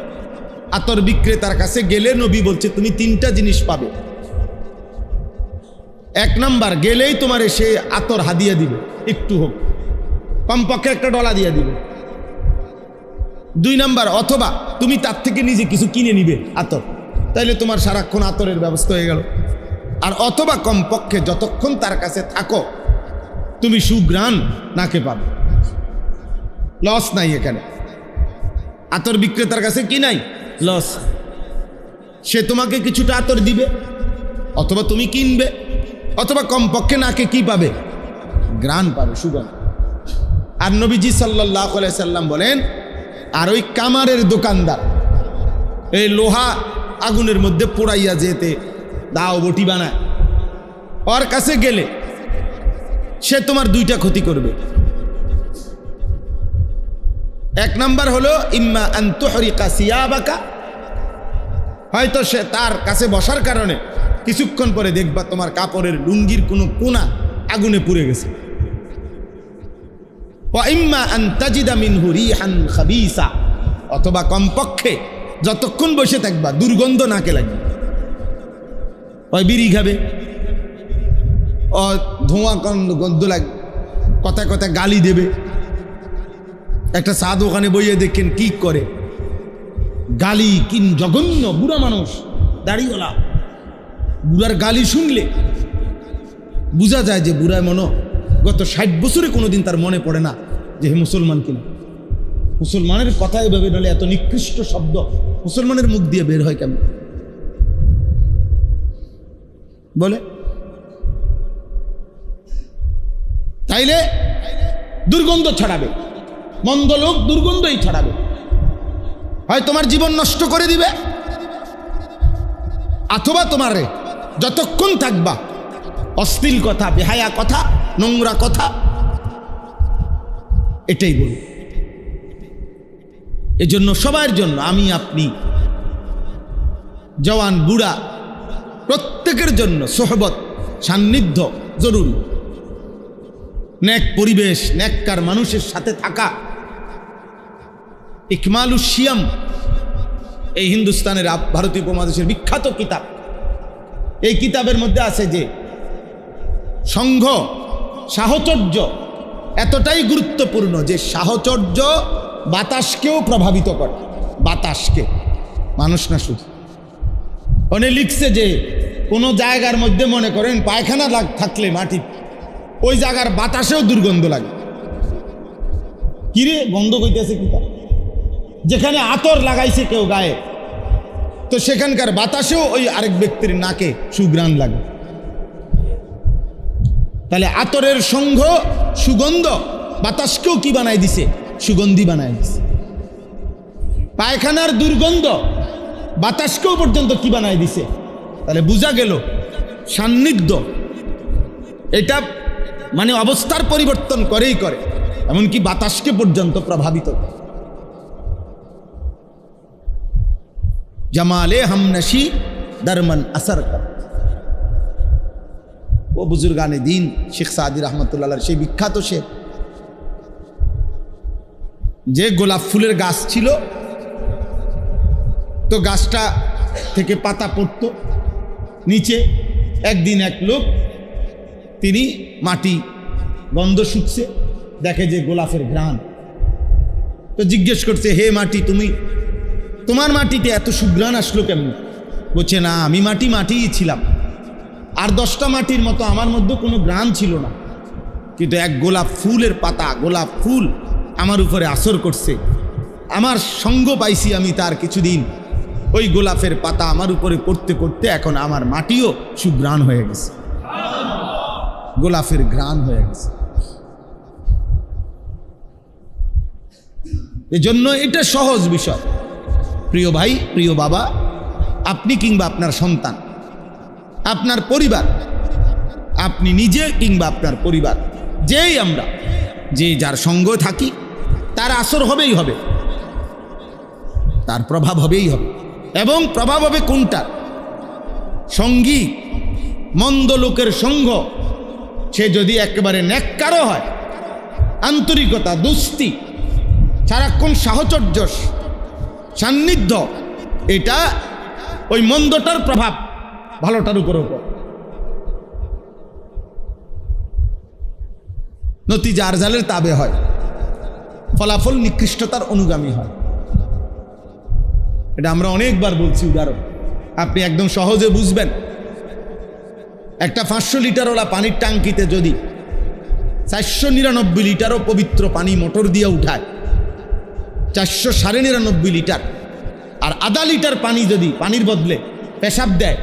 আতর বিক্রেতার কাছে গেলে নবী বলছে তুমি 3টা জিনিস পাবে। 1 নাম্বার, গেলেই তোমার সে আতর হাদিয়া দিবে, একটু হোক, কমপক্ষে একটা ডলা দিয়ে দিবে। 2 নাম্বার, অথবা তুমি তার থেকে নিজে কিছু কিনে নিবে আতর, তাইলে তোমার সারাক্ষণ আতরের ব্যবস্থা হয়ে গেল। আর অথবা কমপক্ষে যতক্ষণ তার কাছে থাকো তুমি সুঘ্রাণ নাকে পাবে। লস নাই এখানে। আতর বিক্রেতার কাছে কি নাই? লস। সে তোমাকে কিছুটা আতর দিবে, অথবা তুমি কিনবে, অথবা কমপক্ষে নাকে কি পাবে? ঘ্রাণ পাবে, সুগন্ধ। আর নবীজি সাল্লাল্লাহু আলাইহি সাল্লাম বলেন, আর ওই কামারের দোকানদার, এই লোহা আগুনের মধ্যে পোড়াইয়া যেতে দাও বটি বানায়, ওর কাছে গেলে সে তোমার 2টা ক্ষতি করবে। 1 নাম্বার হলো ইম্মা আন তুহরিকা সিয়াবাকা, হয়তো সে তার কাছে বসার কারণে কিছুক্ষণ পরে দেখবা তোমার কাপড়ের লুঙ্গির কোনো কোনা আগুনে পুড়ে গেছে। ওয়া ইম্মা আন তাজিদা মিনহু রিহান খাবিসা, অথবা কমপক্ষে যতক্ষণ বসে থাকবা দুর্গন্ধ নাকে লাগবে। ওই বিড়ি খাবে, ও ধোঁয়া গন্ধ লাগবে, কথায় কথায় গালি দেবে। একটা চা দোকানে বইয়ে দেখেন কি করে, গালি, কি জঘন্য বুড়া মানুষ, দাড়িওয়ালা, বুড়ার গালি শুনলে বোঝা যায় যে বুড়ায় গত 60 বছরে কোনোদিন তার মনে পড়ে না যে হে মুসলমান কিনা। মুসলমানের কথাই ভেবে, নাহলে এত নিকৃষ্ট শব্দ মুসলমানের মুখ দিয়ে বের হয় কেমন বলে? তাইলে দুর্গন্ধ ছড়াবে, মন্দ লোক দুর্গন্ধই ছড়াবে, হয় তোমার জীবন নষ্ট করে দিবে, অথবা তোমারে যতক্ষণ থাকবা অশ্লীল কথা, বেহায়া কথা, নোংরা কথা, এটাই বলি। এজন্য সবার জন্য, আমি আপনি, জওয়ান বুড়া, প্রত্যেকের জন্য সোহবত, সান্নিধ্য জরুরি। নেক পরিবেশ, নেককার মানুষের সাথে থাকা। ইকমালুস সিয়াম এই হিন্দুস্তানের ভারতীয় উপমহাদেশের বিখ্যাত কিতাব। এই কিতাবের মধ্যে আছে যে সংঘ সাহচর্য এতটাই গুরুত্বপূর্ণ যে সাহচর্য বাতাসকেও প্রভাবিত করে। বাতাসকে, মানুষ না শুধু। উনি লিখছে যে কোনো জায়গার মধ্যে মনে করেন পায়খানা থাকলে মাটি, ওই জায়গার বাতাসেও দুর্গন্ধ লাগে। কিরে গন্ধ কইতেছে কিতা? যেখানে আতর লাগাইছে কেউ গায়ে, তো সেখানকার বাতাসেও ওই আরেক ব্যক্তির নাকে সুঘ্রাণ লাগে। তাহলে আতরের সংঘ সুগন্ধ বাতাসকেও কি বানাই দিছে? সুগন্ধি বানাই দিছে। পায়খানার দুর্গন্ধ বাতাসকেও পর্যন্ত কি বানাই দিছে? তাহলে বোঝা গেল সান্নিধ্য এটা মানে অবস্থার পরিবর্তন করেই করে, এমনকি বাতাসকে পর্যন্ত প্রভাবিত করে। জামালে হামনশি দরমন আসর কর। ও বুজুর্গানে দিন শেখ সাদি রহমতুল্লাহ সেই বিখ্যাত শেখ, যে গোলাপ ফুলের গাছ ছিল, তো গাছটা থেকে পাতা পড়ত নিচে। একদিন এক লোক, তিনি মাটি গন্ধ শুকছে, দেখে যে গোলাপের ঘ্রাণ, তো জিজ্ঞেস করছে, হে মাটি, তোমার মাটিতে এত সুঘ্রাণ আসলো কেমন? বলছে, না, আমি মাটিই ছিলাম, আর 10টা মাটির মতো আমার মধ্যে কোনো ঘ্রাণ ছিল না, কিন্তু এক গোলাপ ফুলের পাতা, গোলাপ ফুল আমার উপরে আসর করছে, আমার সঙ্গ পাইছি আমি তার কিছুদিন। ওই গোলাপের পাতা আমার উপরে পড়তে পড়তে এখন আমার মাটিও সুঘ্রাণ হয়ে গেছে, গোলাপের ঘ্রাণ হয়ে গেছে। এজন্য এটা সহজ বিষয়। প্রিয় ভাই, প্রিয় বাবা, আপনি কিংবা আপনার সন্তান, আপনার পরিবার, আপনি নিজে কিংবা আপনার পরিবার, যেই আমরা যে যার সঙ্গ থাকি, তার আসর হবেই হবে, তার প্রভাব হবেই হবে। এবং প্রভাব হবে কোনটা? সঙ্গী মন্দ লোকের সঙ্গ, সে যদি একেবারে নেককারও হয়, আন্তরিকতা, দোস্তি, সারাক্ষণ সাহচর্য, সান্নিধ্য, এটা ওই মন্দটার প্রভাব ভালোটার উপর নতিজা আরজালের তাবে হয়, ফলাফল নিকৃষ্টতার অনুগামী হয়। এটা আমরা অনেকবার বলছি উদাহরণ, আপনি একদম সহজে বুঝবেন। একটা 500 লিটারওয়ালা পানির ট্যাঙ্কিতে যদি 499 লিটারও পবিত্র পানি মোটর দিয়ে উঠায়, 499 লিটার, আর আধা লিটার পানি যদি পানির বদলে পেশাব দেয়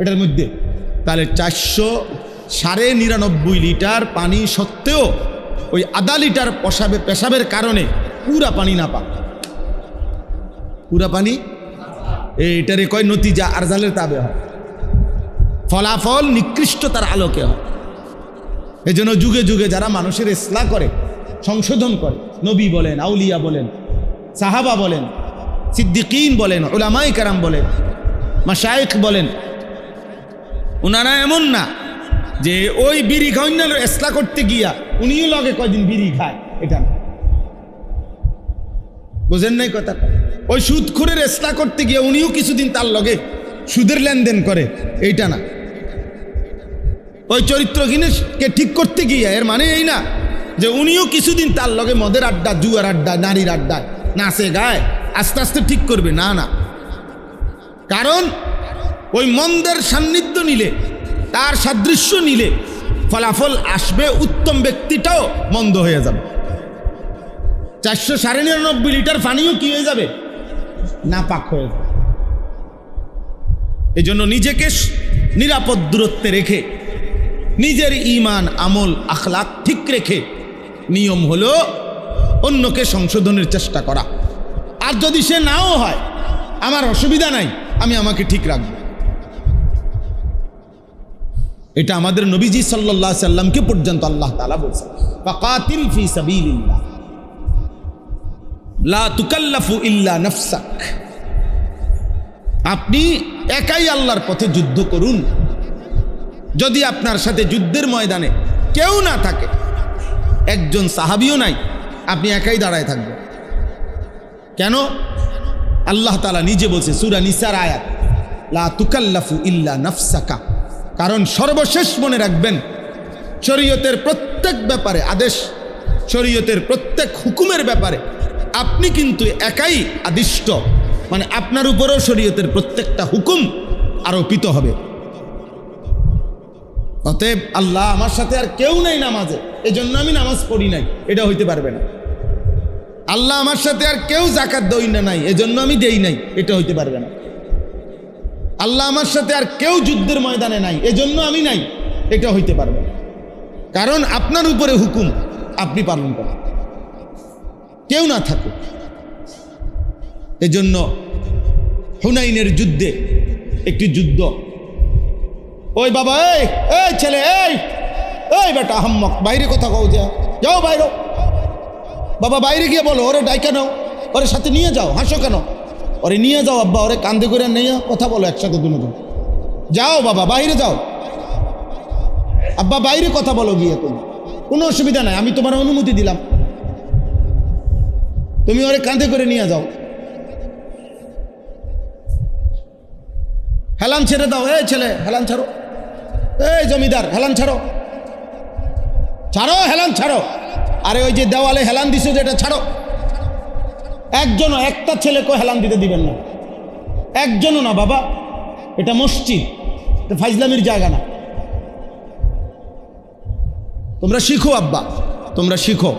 এটার মধ্যে, তাহলে 499 লিটার পানি সত্ত্বেও ওই আধা লিটার পেশাবের কারণে পুরা পানি না পাক, পুরা পানি, এটারে কয় নতিজা আরজালের তাবে হয়, ফলাফল নিকৃষ্টতার আলোকে হয়। এই জন্য যুগে যুগে যারা মানুষের ইসলাহ করে, সংশোধন করে, নবী বলেন, আউলিয়া বলেন, সাহাবা বলেন, সিদ্দিকিন বলেন, উলামায়ে কেরাম বলেন, মাশায়েখ বলেন, ওনারা এমন না যে ওই বিড়ি খাওয়ার ইসলাহ করতে গিয়া উনিও লগে কয়দিন বিড়ি খায়, এটা না। বুঝেন নাই কথাটা? ওই সুদখোরের ইসলাহ করতে গিয়ে উনিও কিছুদিন তার লগে সুদের লেনদেন করে, এইটা না। ওই চরিত্রহীনকে ঠিক করতে গিয়ে এর মানে এই না যে উনিও কিছুদিন তার লগে মদের আড্ডা, জুয়ার আড্ডা, নারীর আড্ডায় নাচে গায় আস্তে আস্তে ঠিক করবে, না না। কারণ ওই মন্দের সান্নিধ্য নিলে, তার সাদৃশ্য নিলে ফলাফল আসবে, উত্তম ব্যক্তিটাও মন্দ হয়ে যাবে। 499 লিটার পানিও কি হয়ে যাবে? নাপাক হয়ে যাবে। এই জন্য নিজেকে নিরাপদ দূরত্বে রেখে, নিজের ঈমান, আমল, আখলাক ঠিক রেখে নিয়ম হলো অন্যকে সংশোধনের চেষ্টা করা। আর যদি সে নাও হয়, আমার অসুবিধা নাই, আমি আমাকে ঠিক রাখবো। এটা আমাদের নবীজি সাল্লাল্লাহু আলাইহি সাল্লামকে পর্যন্ত আল্লাহ তাআলা বলছেন, ফাকাতিল ফি সাবিলিল্লাহ লা তুকাল্লাফু ইল্লা নাফসাক। আপনি একাই আল্লাহর পথে যুদ্ধ করুন। যদি আপনার সাথে যুদ্ধের ময়দানে কেউ না থাকে, একজন সাহাবিও নাই, আপনি একাই দাঁড়ায় থাকবেন। কেন? আল্লাহ তাআলা নিজে বলছে সূরা নিসার আয়াত, লা তুকাল্লাফু ইল্লা নাফসাকা। কারণ সর্বশেষ মনে রাখবেন, শরীয়তের প্রত্যেক ব্যাপারে আদেশ, শরীয়তের প্রত্যেক হুকুমের ব্যাপারে আপনি কিন্তু একাই আদিষ্ট, মানে আপনার উপরেও শরীয়তের প্রত্যেকটা হুকুম আরোপিত হবে। অতএব আল্লাহ আমার সাথে আর কেউ নাই নামাজে, এজন্য আমি নামাজ পড়ি নাই, এটা হইতে পারবে না। আল্লাহ আমার সাথে আর কেউ যাকাত দেই না নাই, এজন্য আমি দেই নাই, এটা হইতে পারবে না। আল্লাহ আমার সাথে আর কেউ যুদ্ধের ময়দানে নাই, এজন্য আমি নাই, এটা হইতে পারবে না। কারণ আপনার উপরে হুকুম, আপনি পালন করেন, কেউ না থাকুক। এজন্য হুনাইনের যুদ্ধে একটি যুদ্ধ, ওই বাবা এই ছেলে এই বেটা আহম্মক, বাইরে কথা কও, যাও বাইরে, বাবা বাইরে গিয়ে বলো ওরে ডাইকা নাও, ওরে সাথে নিয়ে যাও, হাসো কেন, ওরে নিয়ে যাও আব্বা, ওরে কান্দে করে নিয়ে কথা বলো একসাথে দুজন, যাও বাবা বাইরে যাও, আব্বা বাইরে কথা বলো গিয়ে, কোনো অসুবিধা নাই, আমি তোমার অনুমতি দিলাম, তুমি ওরে কাঁধে করে নিয়ে যাও। হেলান ছেড়ে দাও, এই ছেলে হেলান ছাড়ো, এই জমিদার হেলান ছাড়ো, ছাড়ো হেলান ছাড়ো, আরে ওই যে দেওয়ালে হেলান দিছো যেটা ছাড়ো। একজনও একটা ছেলেকে হেলান দিতে দিবেন না, একজনও না বাবা, এটা মসজিদ, এটা ফাইজলামির জায়গা না। তোমরা শিখো আব্বা, তোমরা শিখো,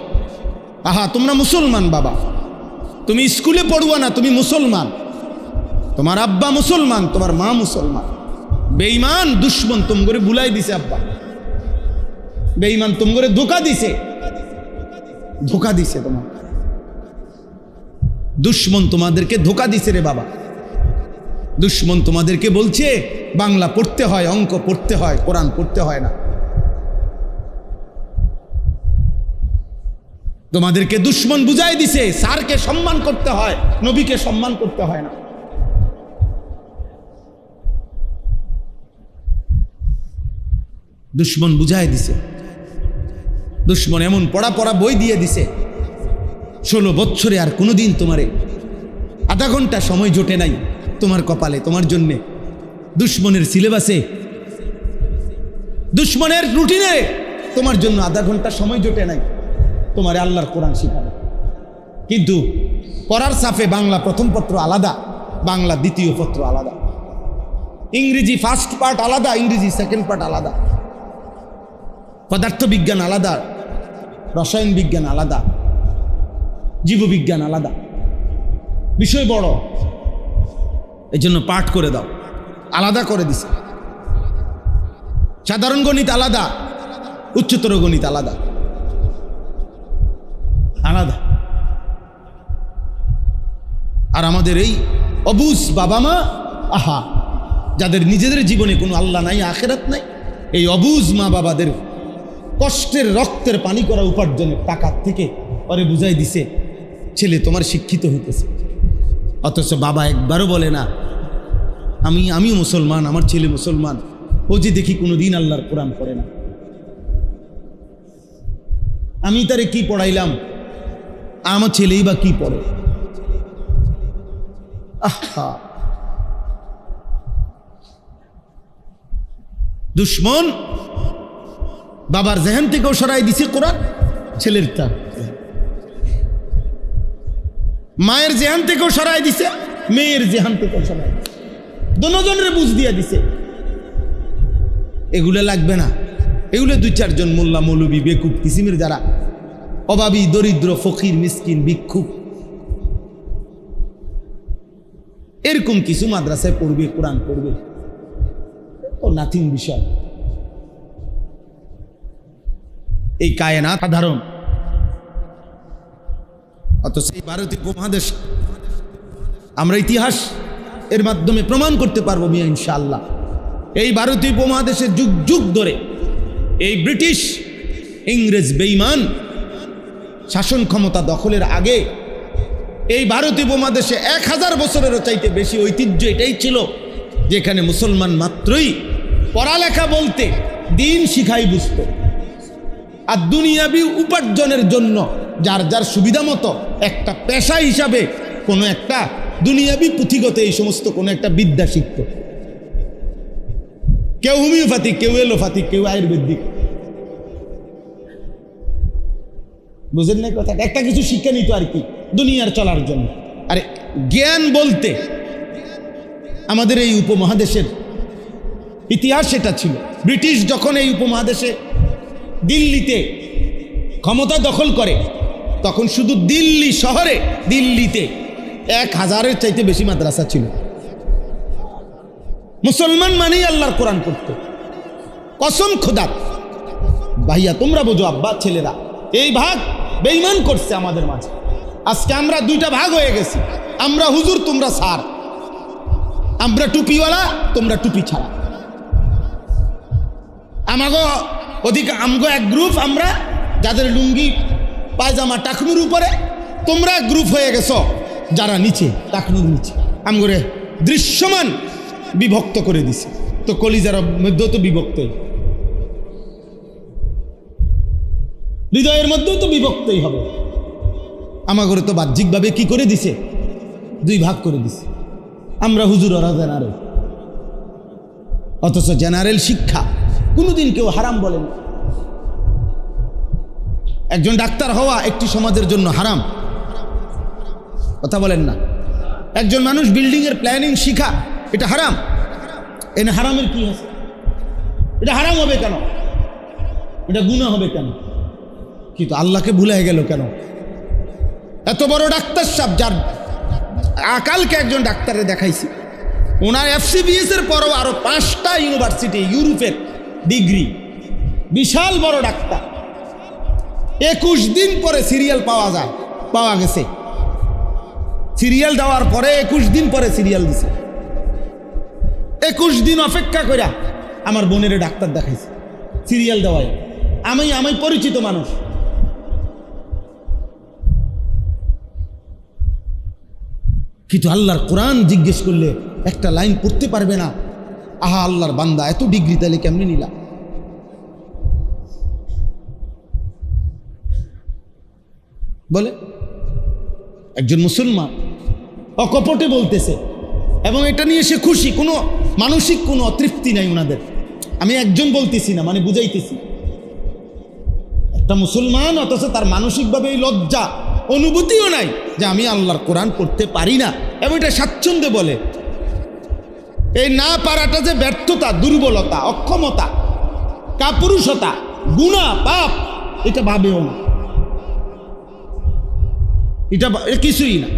আহা তোমরা মুসলমান বাবা, তুমি স্কুলে পড়ুয়া না, তুমি মুসলমান, তোমার আব্বা মুসলমান, তোমার মা মুসলমান। বেঈমান দুশ্মন তুম করে বুলাই দিছে আব্বা, বেঈমান তুম করে ধোকা দিছে, ধোকা দিছে, তোমার দুশ্মন তোমাদেরকে ধোকা দিছে রে বাবা। দুশ্মন তোমাদেরকে বলছে বাংলা পড়তে হয়, অঙ্ক পড়তে হয়, কোরআন পড়তে হয় না। তোমাদেরকে দুশ্মন বুঝাই দিছে স্যারকে সম্মান করতে হয়, নবীকে সম্মান করতে হয় না। দুশ্মন বুঝাই দিছে, দুশ্মন এমন পড়া পড়া বই দিয়ে দিছে, 16 বছরে আর কোনোদিন তোমারে আধা ঘন্টা সময় জোটে নাই তোমার কপালে, তোমার জন্যে। দুশ্মনের সিলেবাসে, দুশ্মনের রুটিনে তোমার জন্য আধা ঘন্টা সময় জোটে নাই তোমারে আল্লাহর কোরআন শিখাবে। কিন্তু পড়ার সাফে বাংলা প্রথম পত্র আলাদা, বাংলা দ্বিতীয় পত্র আলাদা, ইংরেজি ফার্স্ট পার্ট আলাদা, ইংরেজি সেকেন্ড পার্ট আলাদা, পদার্থবিজ্ঞান আলাদা, রসায়ন বিজ্ঞান আলাদা, জীববিজ্ঞান আলাদা, বিষয় বড়, এই জন্য পাঠ করে দাও, আলাদা করে দিছে। সাধারণ গণিত আলাদা, উচ্চতর গণিত আলাদা, আলাদা। আর আমাদের এই অবুঝ বাবা মা, আহা, যাদের নিজেদের জীবনে কোনো আল্লাহ নাই, আখেরাত নাই, এই অবুঝ মা বাবাদের কষ্টের রক্তের পানি করা উপার্জনের টাকার থেকে ওরে বুঝাই দিছে ছেলে তোমার শিক্ষিত হইতেছে, অথচ বাবা একবারও বলে না আমিও মুসলমান, আমার ছেলে মুসলমান, ও যে দেখি কোনোদিন আল্লাহর কোরআন পড়ে না, আমি তারে কি পড়াইলাম, আমার ছেলেই বা কি পড়ে। আহা, দুশ্মন বাবার জেহেন থেকেও সরাই দিছে কোরআন, ছেলের তা মায়ের জেহান থেকেও সরাই দিছে, মেয়ের জেহান থেকেও সরাই দিছে, দুজনের বুঝ দিয়া দিছে। এগুলো লাগবে না, এগুলো 2-4 জন মোল্লা মৌলবী বেকুব কিসিমের যারা অভাবী দরিদ্র ফকির মিসকিন ভিক্ষুক এরকম কিছু মাদ্রাসায় পড়বে, কোরআন পড়বে, ও নাথিং বিষয়। এই কায়নাত সাধারণ, অথচ এই ভারতীয় উপমহাদেশ আমরা ইতিহাস এর মাধ্যমে প্রমাণ করতে পারবো মিয়া ইনশাআল্লাহ। এই ভারতীয় উপমহাদেশে যুগ যুগ ধরে এই ব্রিটিশ ইংরেজ বেঈমান শাসন ক্ষমতা দখলের আগে এই ভারতীয় উপমহাদেশে 1000 বছরেরও চাইতে বেশি ঐতিহ্য এটাই ছিল, যেখানে মুসলমান মাত্রই পড়ালেখা বলতে দিন শিখাই বুঝত। আর দুনিয়াবি উপার্জনের জন্য যার যার সুবিধা মতো একটা পেশা হিসাবে কোনো একটা দুনিয়াবি পুঁথিগত এই সমস্ত কোনো একটা বিদ্যা শিখত। কেউ হোমিওপ্যাথিক, কেউ এলোপ্যাথিক, কেউ আয়ুর্বেদিক। বুঝেন না কথা? একটা কিছু শিক্ষা নিত আর কি দুনিয়ার চলার জন্য। আরে জ্ঞান বলতে আমাদের এই উপমহাদেশের ইতিহাস সেটা ছিল। ব্রিটিশ যখন এই উপমহাদেশে দিল্লিতে ক্ষমতা দখল করে, তখন শুধু দিল্লি শহরে, দিল্লিতে 1000-এর চাইতে বেশি মাদ্রাসা ছিল। মুসলমান মানেই আল্লাহর কোরআন পড়তো। কসম খোদা ভাইয়া, তোমরা বোঝো আব্বা, ছেলেরা, এই ভাগ বেঈমান করছে আমাদের মাঝে। আজকে আমরা দুইটা ভাগ হয়ে গেছি। আমরা হুজুর, তোমরা স্যার। আমরা টুপিওয়ালা, তোমরা টুপি ছাড়া। আমগো এক গ্রুপ, আমরা যাদের লুঙ্গি পায়জামা টাকনুর উপরে, তোমরা এক গ্রুপ হয়ে গেছো যারা নিচে, টাকনুর নিচে। আমগরে দৃশ্যমান বিভক্ত করে দিছে। তো কলিজার মধ্যেও তো বিভক্তই, হৃদয়ের মধ্যেও তো বিভক্তই হবে। আমাগরে তো বাহ্যিকভাবে কি করে দিছে? 2 ভাগ করে দিছে। আমরা হুজুর, ওরা জেনারেল। অথচ জেনারেল শিক্ষা কোনোদিন কেউ হারাম বলেন। একজন ডাক্তার হওয়া একটি সমাজের জন্য হারাম, কথা বলেন না। একজন মানুষ বিল্ডিং এর প্ল্যানিং শিখা, এটা হারাম। এনে হারামের কি আছে? এটা হারাম হবে কেন? এটা গুনাহ হবে কেন? কিন্তু আল্লাহকে ভুলে গেল কেন? এত বড় ডাক্তার সাহেব, যার কালকে একজন ডাক্তারে দেখাইছি, ওনার FCBS এর পরও আরো 5টা ইউনিভার্সিটি, ইউরোপের ডিগ্রি, বিশাল বড় ডাক্তার। 21 দিন পরে সিরিয়াল পাওয়া গেছে। সিরিয়াল দেওয়ার পরে 21 দিন পরে সিরিয়াল দিছে। 21 দিন অপেক্ষা করে আমার বোনের ডাক্তার দেখাইছে সিরিয়াল দেওয়ায়। আমি পরিচিত মানুষ। কিন্তু আল্লাহর কোরআন জিজ্ঞেস করলে একটা লাইন পড়তে পারবে না। আহা আল্লাহর বান্দা, এত ডিগ্রি তাহলে কেমনে নিলা? বলে একজন মুসলমান অকপটে বলতেছে, এবং এটা নিয়ে সে খুশি, কোনো মানসিক কোনো অতৃপ্তি নাই ওনাদের। আমি একজন বলতেছি না, মানে বুঝাইতেছি। একটা মুসলমান, অথচ তার মানসিকভাবে এই লজ্জা অনুভূতিও নাই যে আমি আল্লাহর কোরআন পড়তে পারি না, এবং এটা স্বাচ্ছন্দ্যে বলে। এই না পারাটা যে ব্যর্থতা, দুর্বলতা, অক্ষমতা, কাপুরুষতা, গুনাহ, পাপ, এটা ভাবেও না। এটা কিছুই না,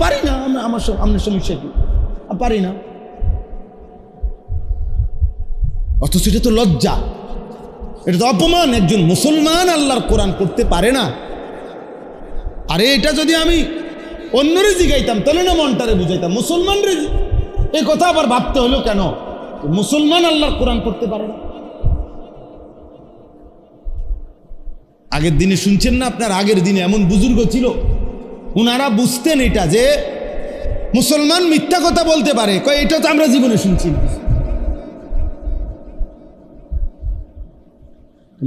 পারি না, আমার সমস্যা কি, পারি না। অথচ এটা তো লজ্জা, এটা তো অপমান। একজন মুসলমান আল্লাহর কোরআন পড়তে পারে না। আরে এটা যদি আমি অন্যরে জিগাইতাম তাহলে না মনটারে বুঝাইতাম। মুসলমানরে এই কথা আবার ভাবতে হলো কেন? মুসলমান আল্লাহর কোরআন পড়তে পারে না। আগের দিনে শুনছেন না আপনার? আগের দিনে এমন বুজুর্গ ছিল, ওনারা বুঝতেন এটা যে মুসলমান মিথ্যা কথা বলতে পারে। কয় এটা তো আমরা জীবনে শুনছি না।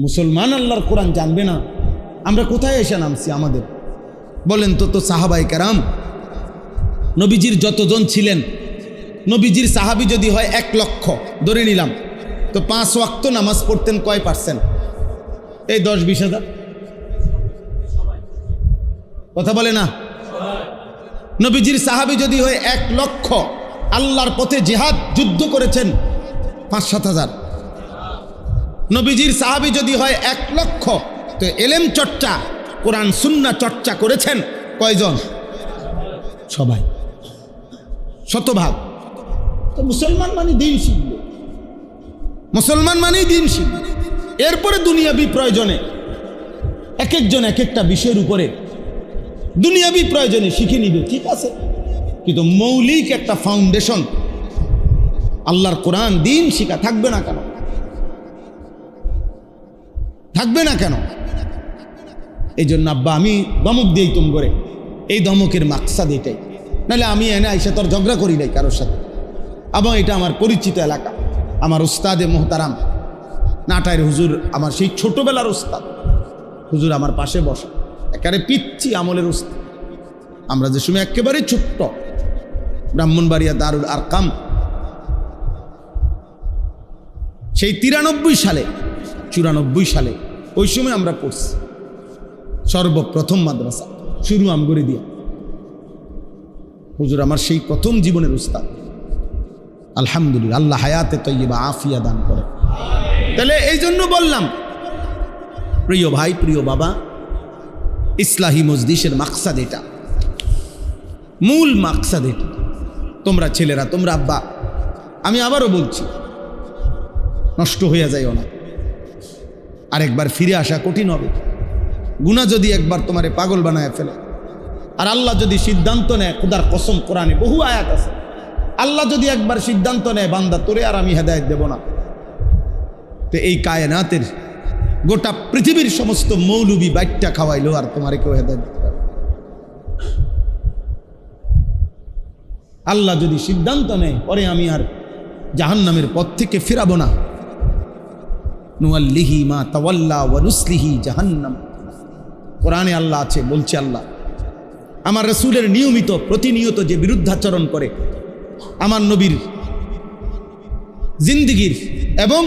মুসলমান আল্লাহর কোরআন জানবে না, আমরা কোথায় এসে নামছি? আমাদের বলেন তো সাহাবায়ে কেরাম, নবীজির যতজন ছিলেন, নবীজির সাহাবী যদি হয় 1 লক্ষ ধরে নিলাম, তো 5 ওয়াক্ত নামাজ পড়তেন কয় %? এই 10-20 হাজার। কথা বলে না? নবীজির সাহাবী যদি হয় 1 লক্ষ, আল্লাহর পথে জিহাদ যুদ্ধ করেছেন 5-7 হাজার। নবীজির সাহাবী যদি হয় 1 লক্ষ, তো এলেম চর্চা, কোরআন সুন্নাহ চর্চা করেছেন কয়জন? সবাই, শতভাগ। তো মুসলমান মানে দিন শিখবে, মুসলমান মানেই দিন শিখবে। এরপরে দুনিয়াবি প্রয়োজনে এক একজন এক একটা বিষয়ের উপরে দুনিয়াবি প্রয়োজনে শিখে নিবে, ঠিক আছে। কিন্তু মৌলিক একটা ফাউন্ডেশন আল্লাহর কোরআন, দিন শিখা থাকবে না কেন? থাকবে না কেন? এই জন্য আব্বা আমি ধমক দিই তুম করে, এই ধমকের মাকসাদ এটাই। নাহলে আমি এনে আইসা তোর ঝগড়া করি নাই কারোর সাথে। এবং এটা আমার পরিচিত এলাকা, আমার উস্তাদে মোহতারাম নাটায়ের হুজুর, আমার সেই ছোটবেলার উস্তাদ, হুজুর আমার পাশে বসা, একেবারে পিচ্ছি আমলের উস্তাদ। আমরা যে সময় একেবারে ছোট্ট, ব্রাহ্মণবাড়িয়া দারুল আরকাম, সেই 93 সালে 94 সালে ওই সময় আমরা পড়ছি সর্বপ্রথম মাদ্রাসা শুরু আমগরে দিয়া। হুজুর আমার সেই প্রথম জীবনের উস্তাদ। আলহামদুলিল্লাহ, আল্লাহ হায়াতে তৈয়বা আফিয়া দান করে। তাহলে এই জন্য বললাম, প্রিয় ভাই, প্রিয় বাবা, ইসলাহি মজলিসের মাকসাদ এটা, মূল মাকসাদ এটা। তোমরা ছেলেরা, তোমরা আব্বা, আমি আবারও বলছি, নষ্ট হয়ে যাইও না। আরেকবার ফিরে আসা কঠিন হবে। গুনাহ যদি একবার তোমারে পাগল বানায় ফেলে, আর আল্লাহ যদি সিদ্ধান্ত নেয়, খোদার কসম, কোরআনে বহু আয়াত আছে, আল্লাহ যদি একবার সিদ্ধান্ত নেয়, বান্দা তোরে আর আমি হেদায়েত দেব না, তো এই কায়নাতের গোটা পৃথিবীর সমস্ত মৌলবি বাইটটা খাওয়াইলো আর তোমারে কেউ হেদায়েত দিতে পারবে? আল্লাহ যদি সিদ্ধান্ত নেয়, পরে আমি আর জাহান্নামের পথ থেকে ফিরাবো না। নুয়াল্লিহি মা তাওয়াল্লা ওয়া নুসলিহি জাহান্নাম। কোরআনে আল্লাহ আছে, বলছে আল্লাহ, আমার রাসূলের নিয়মিত প্রতিনিয়ত যে বিরুদ্ধাচরণ করে, আমার নবীর জিন্দিগির এবং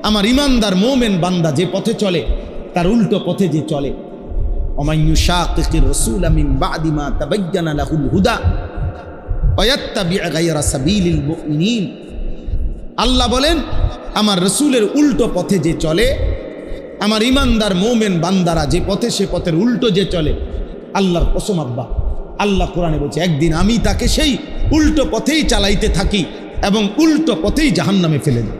আমার ইমানদার মুমিন বান্দা যে পথে চলে, তার উল্টো পথে যে চলে, ওমান ইউশাকিকির রাসূলা মিন বাদি মা তাবায়্যানা লাহুল হুদা ওয়া ইয়াত্তাবি' গায়রা সাবিলিল মুমিনিন। আল্লাহ বলেন, আমার রাসূলের উল্টো পথে যে চলে, আমার ইমানদার মুমিন বান্দারা যে পথে, সে পথের উল্টো যে চলে, আল্লাহর কসম আব্বা, আল্লাহ কোরআনে বলছে, একদিন আমি তাকে সেই উল্টো পথেই চালাইতে থাকি এবং উল্টো পথেই জাহান্নামে ফেলে দিই।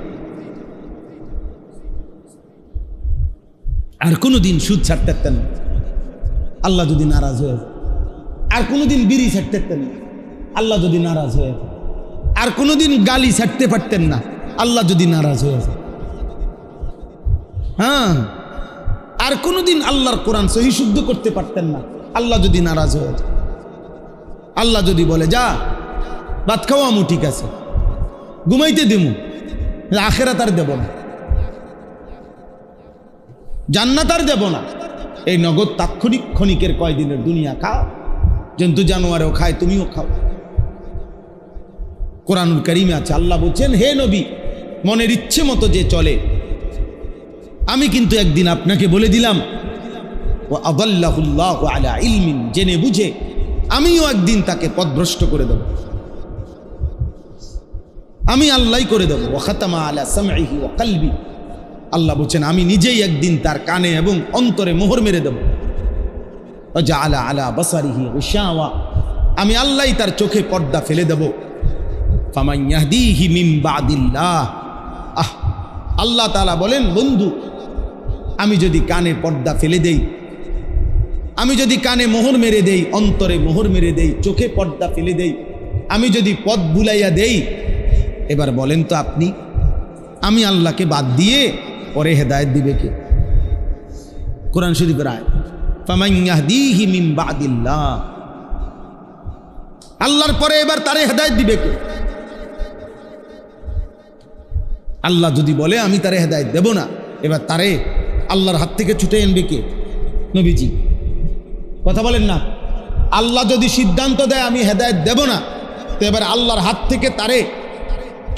আর কোনোদিন সুদ ছাড়তে পারতেন না, আল্লাহ যদি নারাজ হয়ে যায়। আর কোনোদিন বিড়ি ছাড়তে পারতেন না, আল্লাহ যদি নারাজ হয়ে যায়। আর কোনোদিন গালি ছাড়তে পারতেন না, আল্লাহ যদি নারাজ হয়ে যায়। হ্যাঁ, আর কোনোদিন আল্লাহর কোরআন সহি শুদ্ধ করতে পারতেন না, আল্লাহ যদি নারাজ হয়ে যায়। আল্লাহ যদি বলে, যা ভাত খাওয়ামু, ঠিক আছে, ঘুমাইতে দিমু, আখেরাত আর দেব না, জান্নাত আর দেব না, এই নগদ তাৎক্ষণিক ক্ষণিকের কয়দিনের দুনিয়া খাও, জন্তু জানোয়ারেও খায়, তুমিও খাও। কোরআনুল কারীমে আছে, আল্লাহ বলছেন, হে নবী, মনের ইচ্ছে মতো যে চলে, আমি কিন্তু একদিন আপনাকে বলে দিলাম, ওয়া আদাল্লাহুল্লাহু আলা ইলমিন, জেনে বুঝে আমিও একদিন তাকে পথভ্রষ্ট করে দেব। আমি আল্লাহই করে দেব। ওয়া খাতামা আলা সামঈহি ওয়া কলবি, আল্লাহ বলছেন, আমি নিজেই একদিন তার কানে এবং অন্তরে মোহর মেরে দেব। ওয়া জাআলা আলা বাসারিহি গিশাওয়া, আমি আল্লাহই তার চোখে পর্দা ফেলে দেব। ফামান ইয়াহদিহি মিন বাদিল্লাহ, আল্লাহ তাআলা বলেন, বন্ধু, আমি যদি কানে পর্দা ফেলে দেই, আমি যদি কানে মোহর মেরে দেই, অন্তরে মোহর মেরে দেই, চোখে পর্দা ফেলে দেই, আমি যদি পথ বুলাইয়া দেই, এবার বলেন তো আপনি, আমি আল্লাহকে বাদ দিয়ে পরে হেদায়েত দিবে কে? কোরআন শরীফের আয়াত, ফামান ইয়াহদিহি মিন বাদিল্লাহ, আল্লাহর পরে এবার তারে হেদায়েত দিবে কে? আল্লাহ যদি বলে আমি তারে হেদায়েত দেব না, এবার তারে আল্লাহর হাত থেকে ছুটে আনবে কে? নবীজি। কথা বলেন না? আল্লাহ যদি সিদ্ধান্ত দেয় আমি হেদায়েত দেব না, তো এবার আল্লাহর হাত থেকে তারে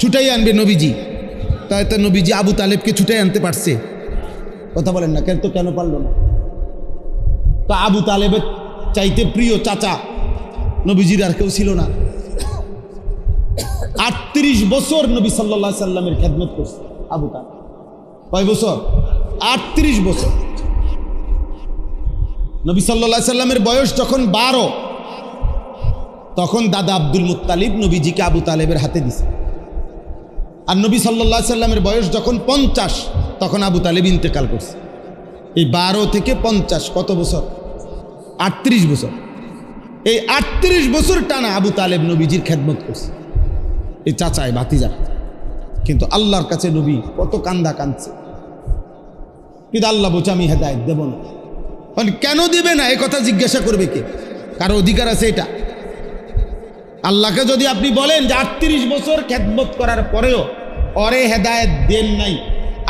ছুটাই আনবে নবীজি। তাই তো নবীজি আবু তালেবকে ছুটাই আনতে পারছে? কথা বলেন না, কেন পারল না? তো আবু তালেবের চাইতে প্রিয় চাচা নবীজির আর কেউ ছিল না। 38 বছর নবী সাল্লাল্লাহু আলাইহি সাল্লামের খেদমত করছে আবু তালেব। কয় বছর? 38 বছর। নবী সাল্লাল্লাহু আলাইহি সাল্লামের বয়স যখন 12, তখন দাদা আব্দুল মুত্তালিব নবীজিকে আবু তালেবের হাতে দিছে। আর নবী সাল্লাল্লাহু আলাইহি সাল্লামের বয়স যখন 50, তখন আবু তালেব ইন্তেকাল করছে। এই 12 থেকে 50 কত বছর? 38 বছর। এই 38 বছর টানা আবু তালেব নবীজির খেদমত করছে, এই চাচায় ভাতিজা। কিন্তু আল্লাহর কাছে নবী কত কান্দা কাঁদছে, কিন্তু আল্লাহ বলছে আমি হেদায়েত দেব না। কেন দিবে না, এই কথা জিজ্ঞাসা করবে কে? কারো অধিকার আছে এটা? আল্লাহকে যদি আপনি বলেন যে 38 বছর খেদমত করার পরেও ওরে হেদায়েত দেন নাই,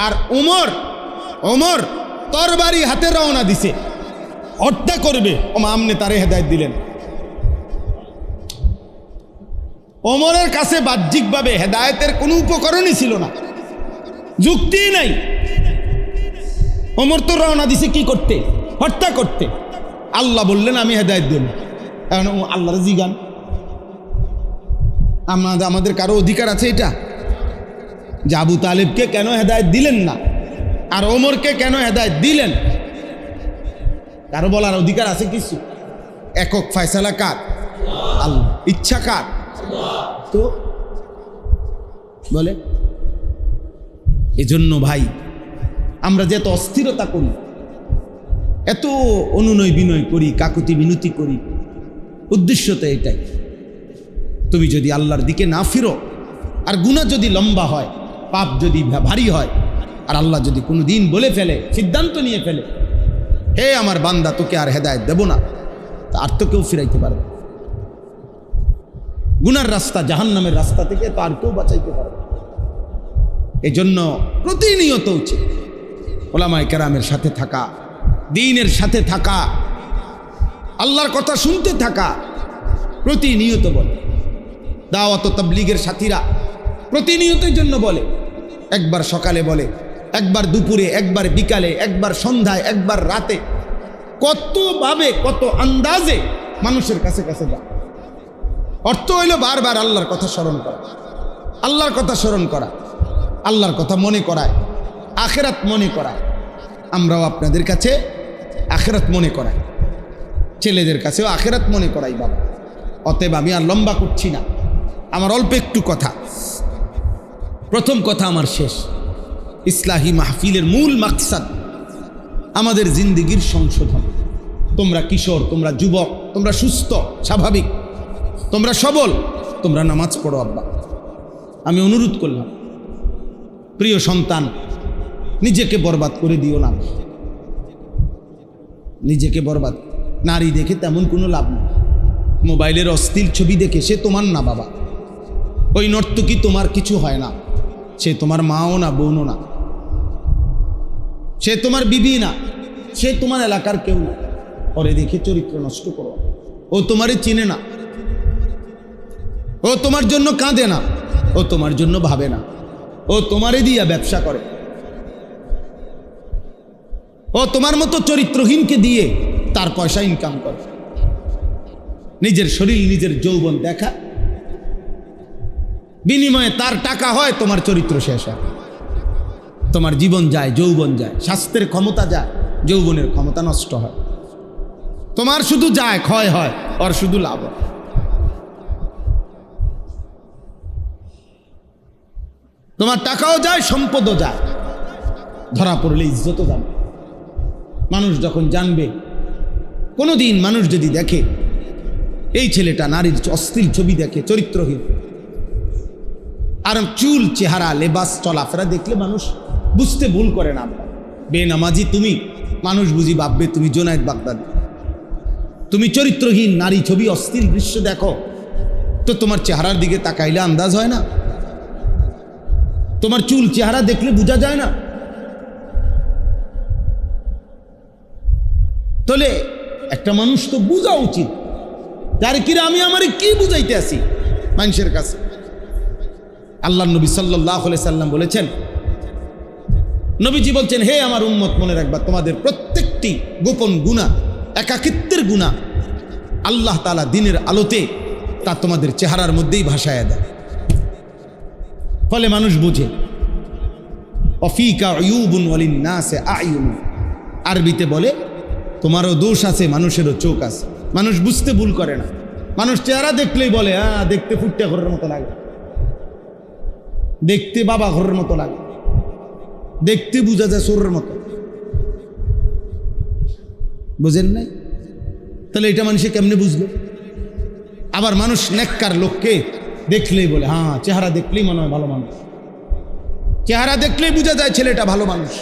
আর ওমর তরবারি হাতে রওনা দিছে, হত্যা করবে। আমনে তারে হেদায়েত দিলেন। ওমরের কাছে বাহ্যিকভাবে হেদায়েতের কোনো উপকরণই ছিল না, যুক্তি নাই। ওমর তো রওনা দিছে কি করতে? হত্যা করতে। আল্লাহ বললেন আমি হেদায়েত দেব। এখন আল্লাহর জিগান, আমাদের কারো অধিকার আছে এটা? যে আবু তালেবকে কেন হেদায়েত দিলেন না আর ওমরকে কেন হেদায়েত দিলেন? কারো বলার অধিকার আছে কিছু? একক ফয়সালা কার? আল্লাহ। ইচ্ছা কার? তো বলে এজন্য ভাই আমরা যে এত অস্থিরতা করি, এত অনুনয় বিনয় করি, কাকুতি মিনতি করি, উদ্দেশ্য তো এটাই, তুমি যদি আল্লাহর দিকে না ফিরো, আর গুনাহ যদি লম্বা হয়, পাপ যদি ভারী হয়, আর আল্লাহ যদি কোনো দিন বলে ফেলে, সিদ্ধান্ত নিয়ে ফেলে, হে আমার বান্দা তোকে আর হেদায়েত দেব না, আর তো কেউ ফিরাইতে পারবে। গুনার রাস্তা, জাহান্নামের রাস্তা থেকে তো আর কেউ বাঁচাইতে পারবে। এই জন্য প্রতিনিয়ত উচিত ওলামায়ে কেরামের সাথে থাকা, দ্বীনের সাথে থাকা, আল্লাহর কথা শুনতে থাকা। প্রতিনিয়ত বলে দাওয়াত ও তাবলীগের সাথীরা প্রতিনিয়তের জন্য বলে, একবার সকালে বলে, একবার দুপুরে, একবার বিকালে, একবার সন্ধ্যায়, একবার রাতে, কতভাবে কত আন্দাজে মানুষের কাছে কাছে যায়। অর্থ হইল বারবার আল্লাহর কথা স্মরণ করা, আল্লাহর কথা স্মরণ করা, আল্লাহর কথা মনে করায়, আখিরাত মনে করায়। আমরাও আপনাদের কাছে আখিরাত মনে করাই, ছেলেদের কাছেও আখিরাত মনে করাই বাবা। অতএব আমি আর লম্বা করছি না, আমার অল্প একটু কথা। প্রথম কথা আমার শেষ। ইসলাহি মাহফিলের মূল মাকসাদ আমাদের জিন্দেগির সংশোধন। তোমরা কিশোর, তোমরা যুবক, তোমরা সুস্থ স্বাভাবিক, তোমরা সবল, তোমরা নামাজ পড়ো আব্বা। আমি অনুরোধ করলাম, প্রিয় সন্তান, নিজেকে বরবাদ করে দিও না। নিজেকে বরবাদ, নারী দেখে তেমন কোনো লাভ নেই। মোবাইলের অশ্লীল ছবি দেখে সে তোমার না বাবা, ওই নর্তকী তোমার কিছু হয় না, সে তোমার মাও না, বোনও না, সে তোমার বিবি না, সে তোমার এলাকার কেউ না। ওরে দেখে চরিত্র নষ্ট করো। ও তোমারে চিনে না, ও তোমার জন্য কাঁদে না, ও তোমার জন্য ভাবে না, ও তোমারে দিয়া ব্যবসা করে, ও তোমার মতো চরিত্রহীনকে দিয়ে তার পয়সা ইনকাম করে। নিজের শরীর, নিজের যৌবন দেখা, বিনিময়ে তার টাকা হয়, তোমার চরিত্র শেষ হয়, তোমার জীবন যায়, যৌবন যায়, স্বাস্থ্যের ক্ষমতা যায়, যৌবনের ক্ষমতা নষ্ট হয়, তোমার শুধু যায়, ক্ষয় হয়, আর শুধু লাভ হয়। তোমার টাকাও যায়, সম্পদও যায়, ধরা পড়লে ইজ্জতও যাবে। মানুষ যখন জানবে, কোনোদিন মানুষ যদি দেখে এই ছেলেটা নারীর অশ্লীল ছবি দেখে, চরিত্রহীন, আর চুল, চেহারা, লেবাস, চলাফেরা দেখলে মানুষ বুঝতে ভুল করে না। বেনামাজি তুমি, মানুষ বুঝি ভাববে তুমি জুনায়েদ বাগদাদী। তুমি চরিত্রহীন নারী ছবি, অশ্লীল দৃশ্য দেখো, তো তোমার চেহারার দিকে তাকাইলে আন্দাজ হয় না? তোমার চুল চেহারা দেখলে বোঝা যায় না? তাহলে একটা মানুষ তো বোঝা উচিত, যার কিরা আমি আমারে কি বুঝাইতে আসি মানুষের কাছে। আল্লাহ নবী সাল্লাল্লাহু আলাইহি সাল্লাম বলেছেন, নবীজি বলছেন, হে আমার উম্মত, মনে রাখবা তোমাদের প্রত্যেকটি গোপন গুনাহ, একাকিত্বের গুনাহ আল্লাহ তাআলা দিনের আলোতে তা তোমাদের চেহারার মধ্যেই ভাসায়া দেয়। ফলে মানুষ বুঝে। অফিকা উয়ুবুন ওয়ালিন্নাসে আয়ুন, আরবিতে বলে তোমারও দোষ আছে, মানুষেরও চোখ আছে। মানুষ বুঝতে ভুল করে না। মানুষ চেহারা দেখলেই বলে, হ্যাঁ দেখতে ফুটটা ঘরের মতো লাগে, দেখতে বাবা ঘরের মতো লাগে, দেখতে বোঝা যায় চোরের মতো। বুঝেন নাই? তাহলে এটা মানুষে কেমনে বুঝলো? আবার মানুষ নেককার লোককে দেখলেই বলে, হ্যাঁ চেহারা দেখলেই মনে হয় ভালো মানুষ, চেহারা দেখলেই বোঝা যায় ছেলেটা ভালো মানুষ।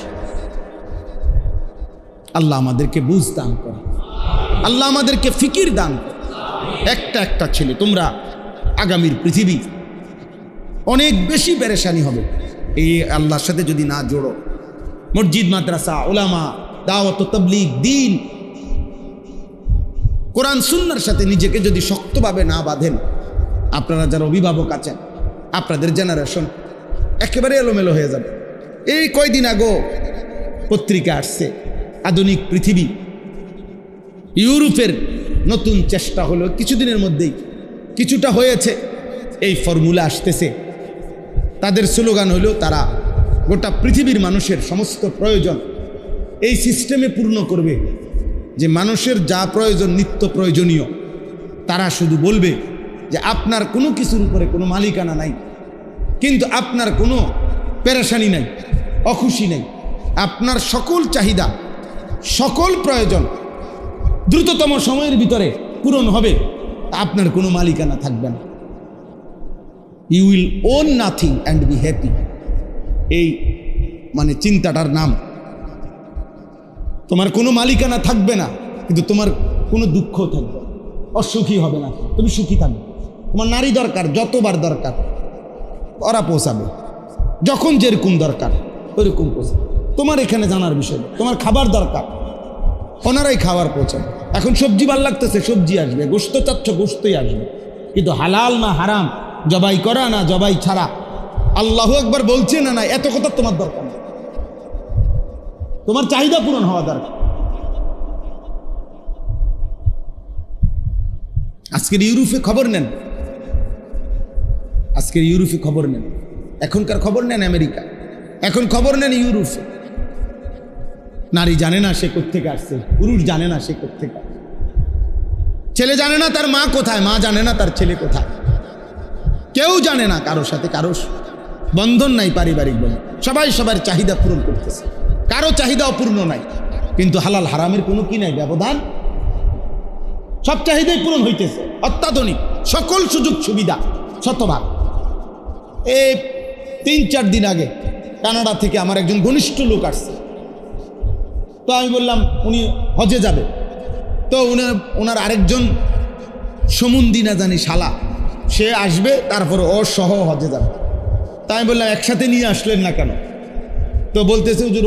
আল্লাহ আমাদেরকে বুঝ দান করে, আল্লাহ আমাদেরকে ফিকির দান করে। একটা একটা ছেলে, তোমরা আগামীর পৃথিবী অনেক বেশি পেরেশানি হবে এই আল্লাহর সাথে যদি না জোড়ো। মসজিদ, মাদ্রাসা, ওলামা, দাওয়াত, তাবলীগ, দ্বীন, কোরআন সুন্নাহর সাথে নিজেকে যদি শক্তভাবে না বাঁধেন, আপনারা যারা অভিভাবক আছেন, আপনাদের জেনারেশন একেবারে এলোমেলো হয়ে যাবে। এই কয়দিন আগেও পত্রিকা আসছে, আধুনিক পৃথিবী, ইউরোপের নতুন চেষ্টা হলো, কিছুদিনের মধ্যেই কিছুটা হয়েছে, এই ফর্মুলা আসতেছে। তাদের স্লোগান হলো তারা গোটা পৃথিবীর মানুষের সমস্ত প্রয়োজন এই সিস্টেমে পূর্ণ করবে, যে মানুষের যা প্রয়োজন, নিত্য প্রয়োজনীয়, তারা শুধু বলবে যে আপনার কোনো কিছুর উপরে কোনো মালিকানা নাই, কিন্তু আপনার কোনো পেরেশানি নাই, অখুশি নেই, আপনার সকল চাহিদা, সকল প্রয়োজন দ্রুততম সময়ের ভিতরে পূরণ হবে, আপনার কোনো মালিকানা থাকবে না। You will own nothing and be happy. এই মানে চিন্তাটার নাম। তোমার কোনো মালিকানা থাকবে না, কিন্তু তোমার কোনো দুঃখ থাকবে, অসুখী হবে না, তুমি সুখী থাকবে। তোমার নারী দরকার, যতবার দরকার ওরা পৌঁছাবে, যখন যেরকম দরকার ওইরকম পৌঁছাবে। তোমার এখানে জানার বিষয়, তোমার খাবার দরকার, ওনারাই খাবার পৌঁছাবে। এখন সবজি ভাল লাগতেছে, সবজি আসবে, গোশত চাচ্ছ, গোশতই আসবে, কিন্তু হালাল না হারাম, জবাই করা না জবাই ছাড়া, আল্লাহু আকবার বলছে না না, এত কথা তোমার দরকার না। তোমার চাহিদা পূরণ হওয়া দরকার। আজকের ইউরোপে খবর নেন, আজকের ইউরোপে খবর নেন, এখনকার খবর নেন আমেরিকা, এখন খবর নেন ইউরোপে। নারী জানে না সে কোত্থেকে আসছে, পুরুষ জানে না সে কোত্থেকে আসছে, ছেলে জানে না তার মা কোথায়, মা জানে না তার ছেলে কোথায়, কেউ জানে না কারোর সাথে কারো বন্ধন নাই, পারিবারিক বন্ধন। সবাই সবার চাহিদা পূরণ করতেছে, কারো চাহিদা অপূর্ণ নাই, কিন্তু হালাল হারামের কোনো কি নাই, ব্যবধান। সব চাহিদাই পূরণ হইতেছে, অত্যাধুনিক সকল সুযোগ সুবিধা শতভাগ। এই 3-4 দিন আগে কানাডা থেকে আমার একজন ঘনিষ্ঠ লোক আসছে, তো আমি বললাম উনি হজে যাবে, তো ওনার আরেকজন সমুন্দি না জানি শালা, সে আসবে, তারপর ও সহ হজে যাবে। তাই আমি বললাম একসাথে নিয়ে আসলেন না কেন? তো বলতেছে হুজুর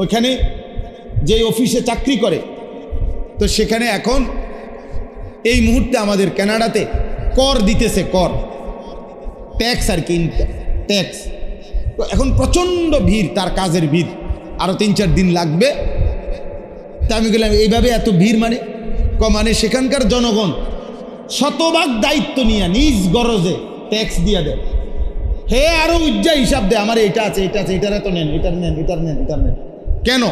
ওখানে যে অফিসে চাকরি করে, তো সেখানে এখন এই মুহূর্তে আমাদের কানাডাতে কর দিতেছে, কর ট্যাক্স আর কি, ট্যাক্স। তো এখন প্রচণ্ড ভিড়, তার কাজের ভিড়, আরও 3-4 দিন লাগবে। তা আমি বললাম এইভাবে এত ভিড় মানে সেখানকার জনগণ শতভাগ দায়িত্ব নিয়ে নিজ গরজে ট্যাক্স দিয়ে দেয়। হে আরো উজ্জা হিসাব দেয়, আমার এটা আছে, এটা আছে, এটার এত নেন, এটার নেন, এটার নেন, এটার নেন। কেন?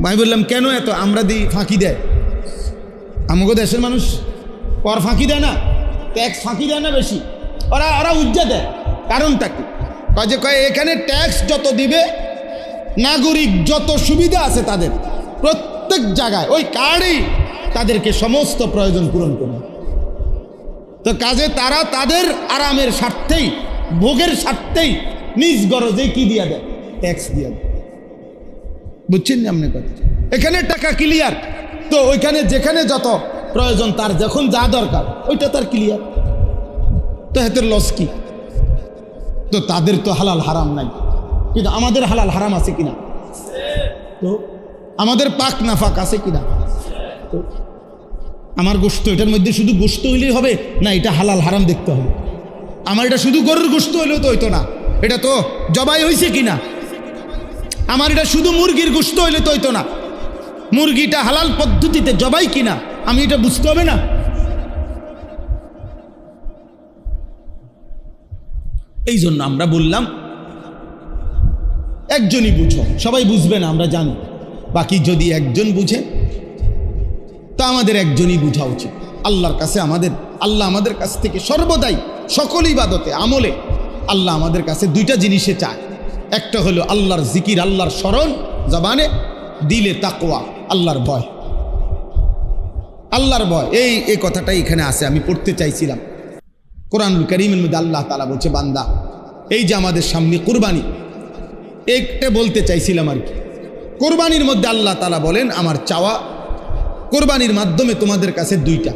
আমি বললাম কেন এত? আমরা দিই, ফাঁকি দেয়। আমাকে দেশের মানুষ কর ফাঁকি দেয় না, ট্যাক্স ফাঁকি দেয় না বেশি, ওরা উজ্জা দেয়। কারণটা কি? কয় এখানে ট্যাক্স যত দিবে, নাগরিক যত সুবিধা আছে তাদের প্রত্যেক জায়গায় ওই কার্ডেই তাদেরকে সমস্ত প্রয়োজন পূরণ করবে। তো কাজে তারা তাদের আরামের স্বার্থেই, ভোগের স্বার্থেই নিজ গরজে কি দিয়া দেয়, ট্যাক্স দিয়া দেয়। বুঝছেন না আপনি কথা? এখানে টাকা ক্লিয়ার, তো ওইখানে যেখানে যত প্রয়োজন, তার যখন যা দরকার ওইটা তার ক্লিয়ার, তো হাতের লস কি? তো তাদের তো হালাল হারাম নাই, কিন্তু আমাদের হালাল হারাম আছে কিনা? তো আমাদের পাক নাফাক আছে কিনা? তো আমার গোশত, এটার মধ্যে শুধু গোশত হইলেই হবে না, এটা হালাল হারাম দেখতে হবে। আমার এটা শুধু গরুর গোশত হইলেও তো হইতো না, এটা তো জবাই হয়েছে কিনা। আমার এটা শুধু মুরগির গোশত হইলে তো হইতো না, মুরগিটা হালাল পদ্ধতিতে জবাই কিনা আমি এটা বুঝতে হবে না। এই জন্য আমরা বললাম একজনই বুঝো, সবাই বুঝবে না আমরা জানি, বাকি যদি একজন বুঝে তা আমাদের একজনই বুঝা উচিত। আল্লাহর কাছে আল্লাহ আমাদের কাছ থেকে সর্বদাই সকল ইবাদতে আমলে আল্লাহ আমাদের কাছে 2টা জিনিসে চায়। একটা হলো আল্লাহর জিকির, আল্লাহর স্মরণ জবানে, দিলে তাকওয়া, আল্লাহর ভয়। আল্লাহর ভয় এই কথাটাই এখানে আছে, আমি পড়তে চাইছিলাম। কোরআনুল কারীমের মধ্যে আল্লাহ তাআলা বলছে, বান্দা এই যে আমাদের সামনে কুরবানি, একটা বলতে চাইছিলাম আর কি। কোরবানির মধ্যে আল্লাহ তাআলা বলেন আমার চাওয়া কোরবানির মাধ্যমে তোমাদের কাছে 2টা,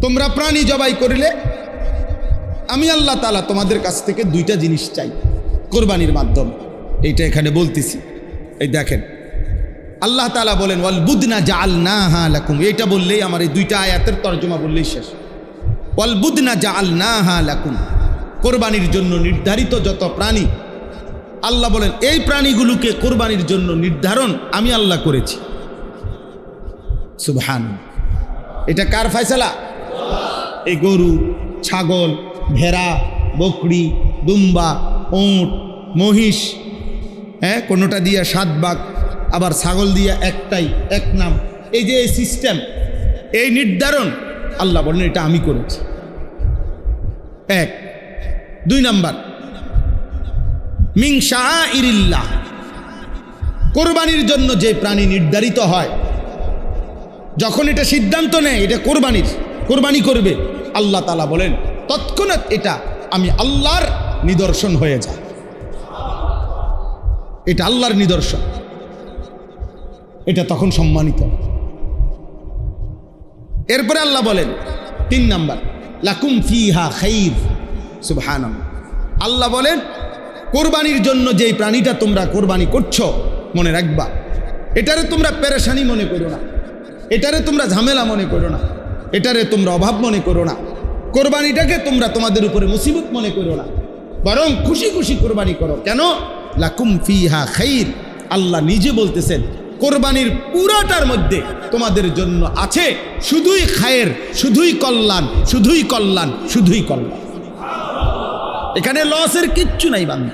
তোমরা প্রাণী জবাই করিলে আমি আল্লাহ তাআলা তোমাদের কাছ থেকে 2টা জিনিস চাই কোরবানির মাধ্যমে। এইটা এখানে বলতেছি, এই দেখেন আল্লাহ তাআলা বলেন ওয়াল বুদনা জাআলনাহা লাকুম, এইটা বললেই আমার এই দুইটা আয়াতের তরজমা বললেই শেষ। ওয়াল বুদনা জাআলনাহা লাকুম, কোরবানির জন্য নির্ধারিত যত প্রাণী, আল্লাহ বলেন এই প্রাণীগুলোকে কোরবানির জন্য নির্ধারণ আমি আল্লাহ করেছি। সুবহান, এটা কার ফয়সালা? এই গরু, ছাগল, ভেড়া, বকরি, দুম্বা, উট, মহিষ, হ্যাঁ কোনোটা দিয়া 7 ভাগ, আবার ছাগল দিয়া একটাই, এক নাম, এই যে এই সিস্টেম, এই নির্ধারণ আল্লাহ বলেন এটা আমি করেছি। 1 2 নাম্বার মিন শাআইরিল্লাহ, কোরবানির জন্য যে প্রাণী নির্ধারিত হয়, যখন এটা সিদ্ধান্ত নেয় এটা কোরবানি করবে, আল্লাহ তাআলা বলেন তৎক্ষণাৎ এটা আমি আল্লাহর নিদর্শন হয়ে যায়। এটা আল্লাহর নিদর্শন, এটা তখন সম্মানিত। এরপরে আল্লাহ বলেন 3 নাম্বার লাকুম ফিহা খাইর। সুবহানাল্লাহ, আল্লাহ বলেন কোরবানির জন্য যেই প্রাণীটা তোমরা কোরবানি করছো, মনে রাখবা এটারে তোমরা পেরেশানি মনে করো না, এটারে তোমরা ঝামেলা মনে করো না, এটারে তোমরা অভাব মনে করো না, কোরবানিটাকে তোমরা তোমাদের উপরে মুসিবত মনে করো না, বরং খুশি খুশি কোরবানি করো। কেন? লাকুম ফিহা খাইর, আল্লাহ নিজে বলতেছেন কোরবানির পুরাটার মধ্যে তোমাদের জন্য আছে শুধুই খায়ের, শুধুই কল্যাণ, শুধুই কল্যাণ, শুধুই কল্যাণ। এখানে লসের কিচ্ছু নাই বান্দা,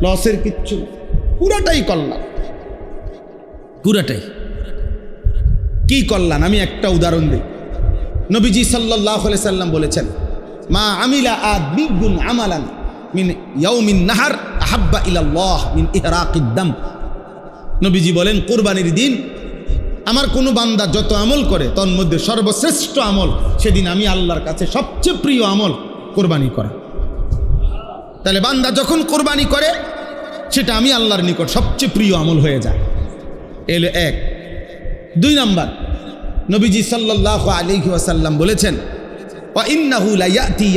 লসের কিচ্ছু, পুরাটাই কল্যাণ, পুরাটাই। কি কল্যাণ? আমি একটা উদাহরণ দিই। নবীজি সাল্লাল্লাহু আলাইহি সাল্লাম বলেছেন মা আমিলা আদমিগুন আমালান মিন ইয়াউমিন নাহার আহাব্বা ইলাল্লাহ মিন ইহরাকিদ দাম। নবীজি বলেন কুরবানির দিন আমার কোনো বান্দা যত আমল করে তন মধ্যে সর্বশ্রেষ্ঠ আমল সেদিন আমি আল্লাহর কাছে সবচেয়ে প্রিয় আমল কোরবানি করা। তাহলে বান্দা যখন কোরবানি করে সেটা আমি আল্লাহর নিকট সবচেয়ে প্রিয় আমল হয়ে যায়। এলো 1। 2 নাম্বার নবীজি সাল্লাল্লাহু আলাইহি ওয়াসাল্লাম বলেছেন ওয়া ইন্নাহু লা ইয়াতি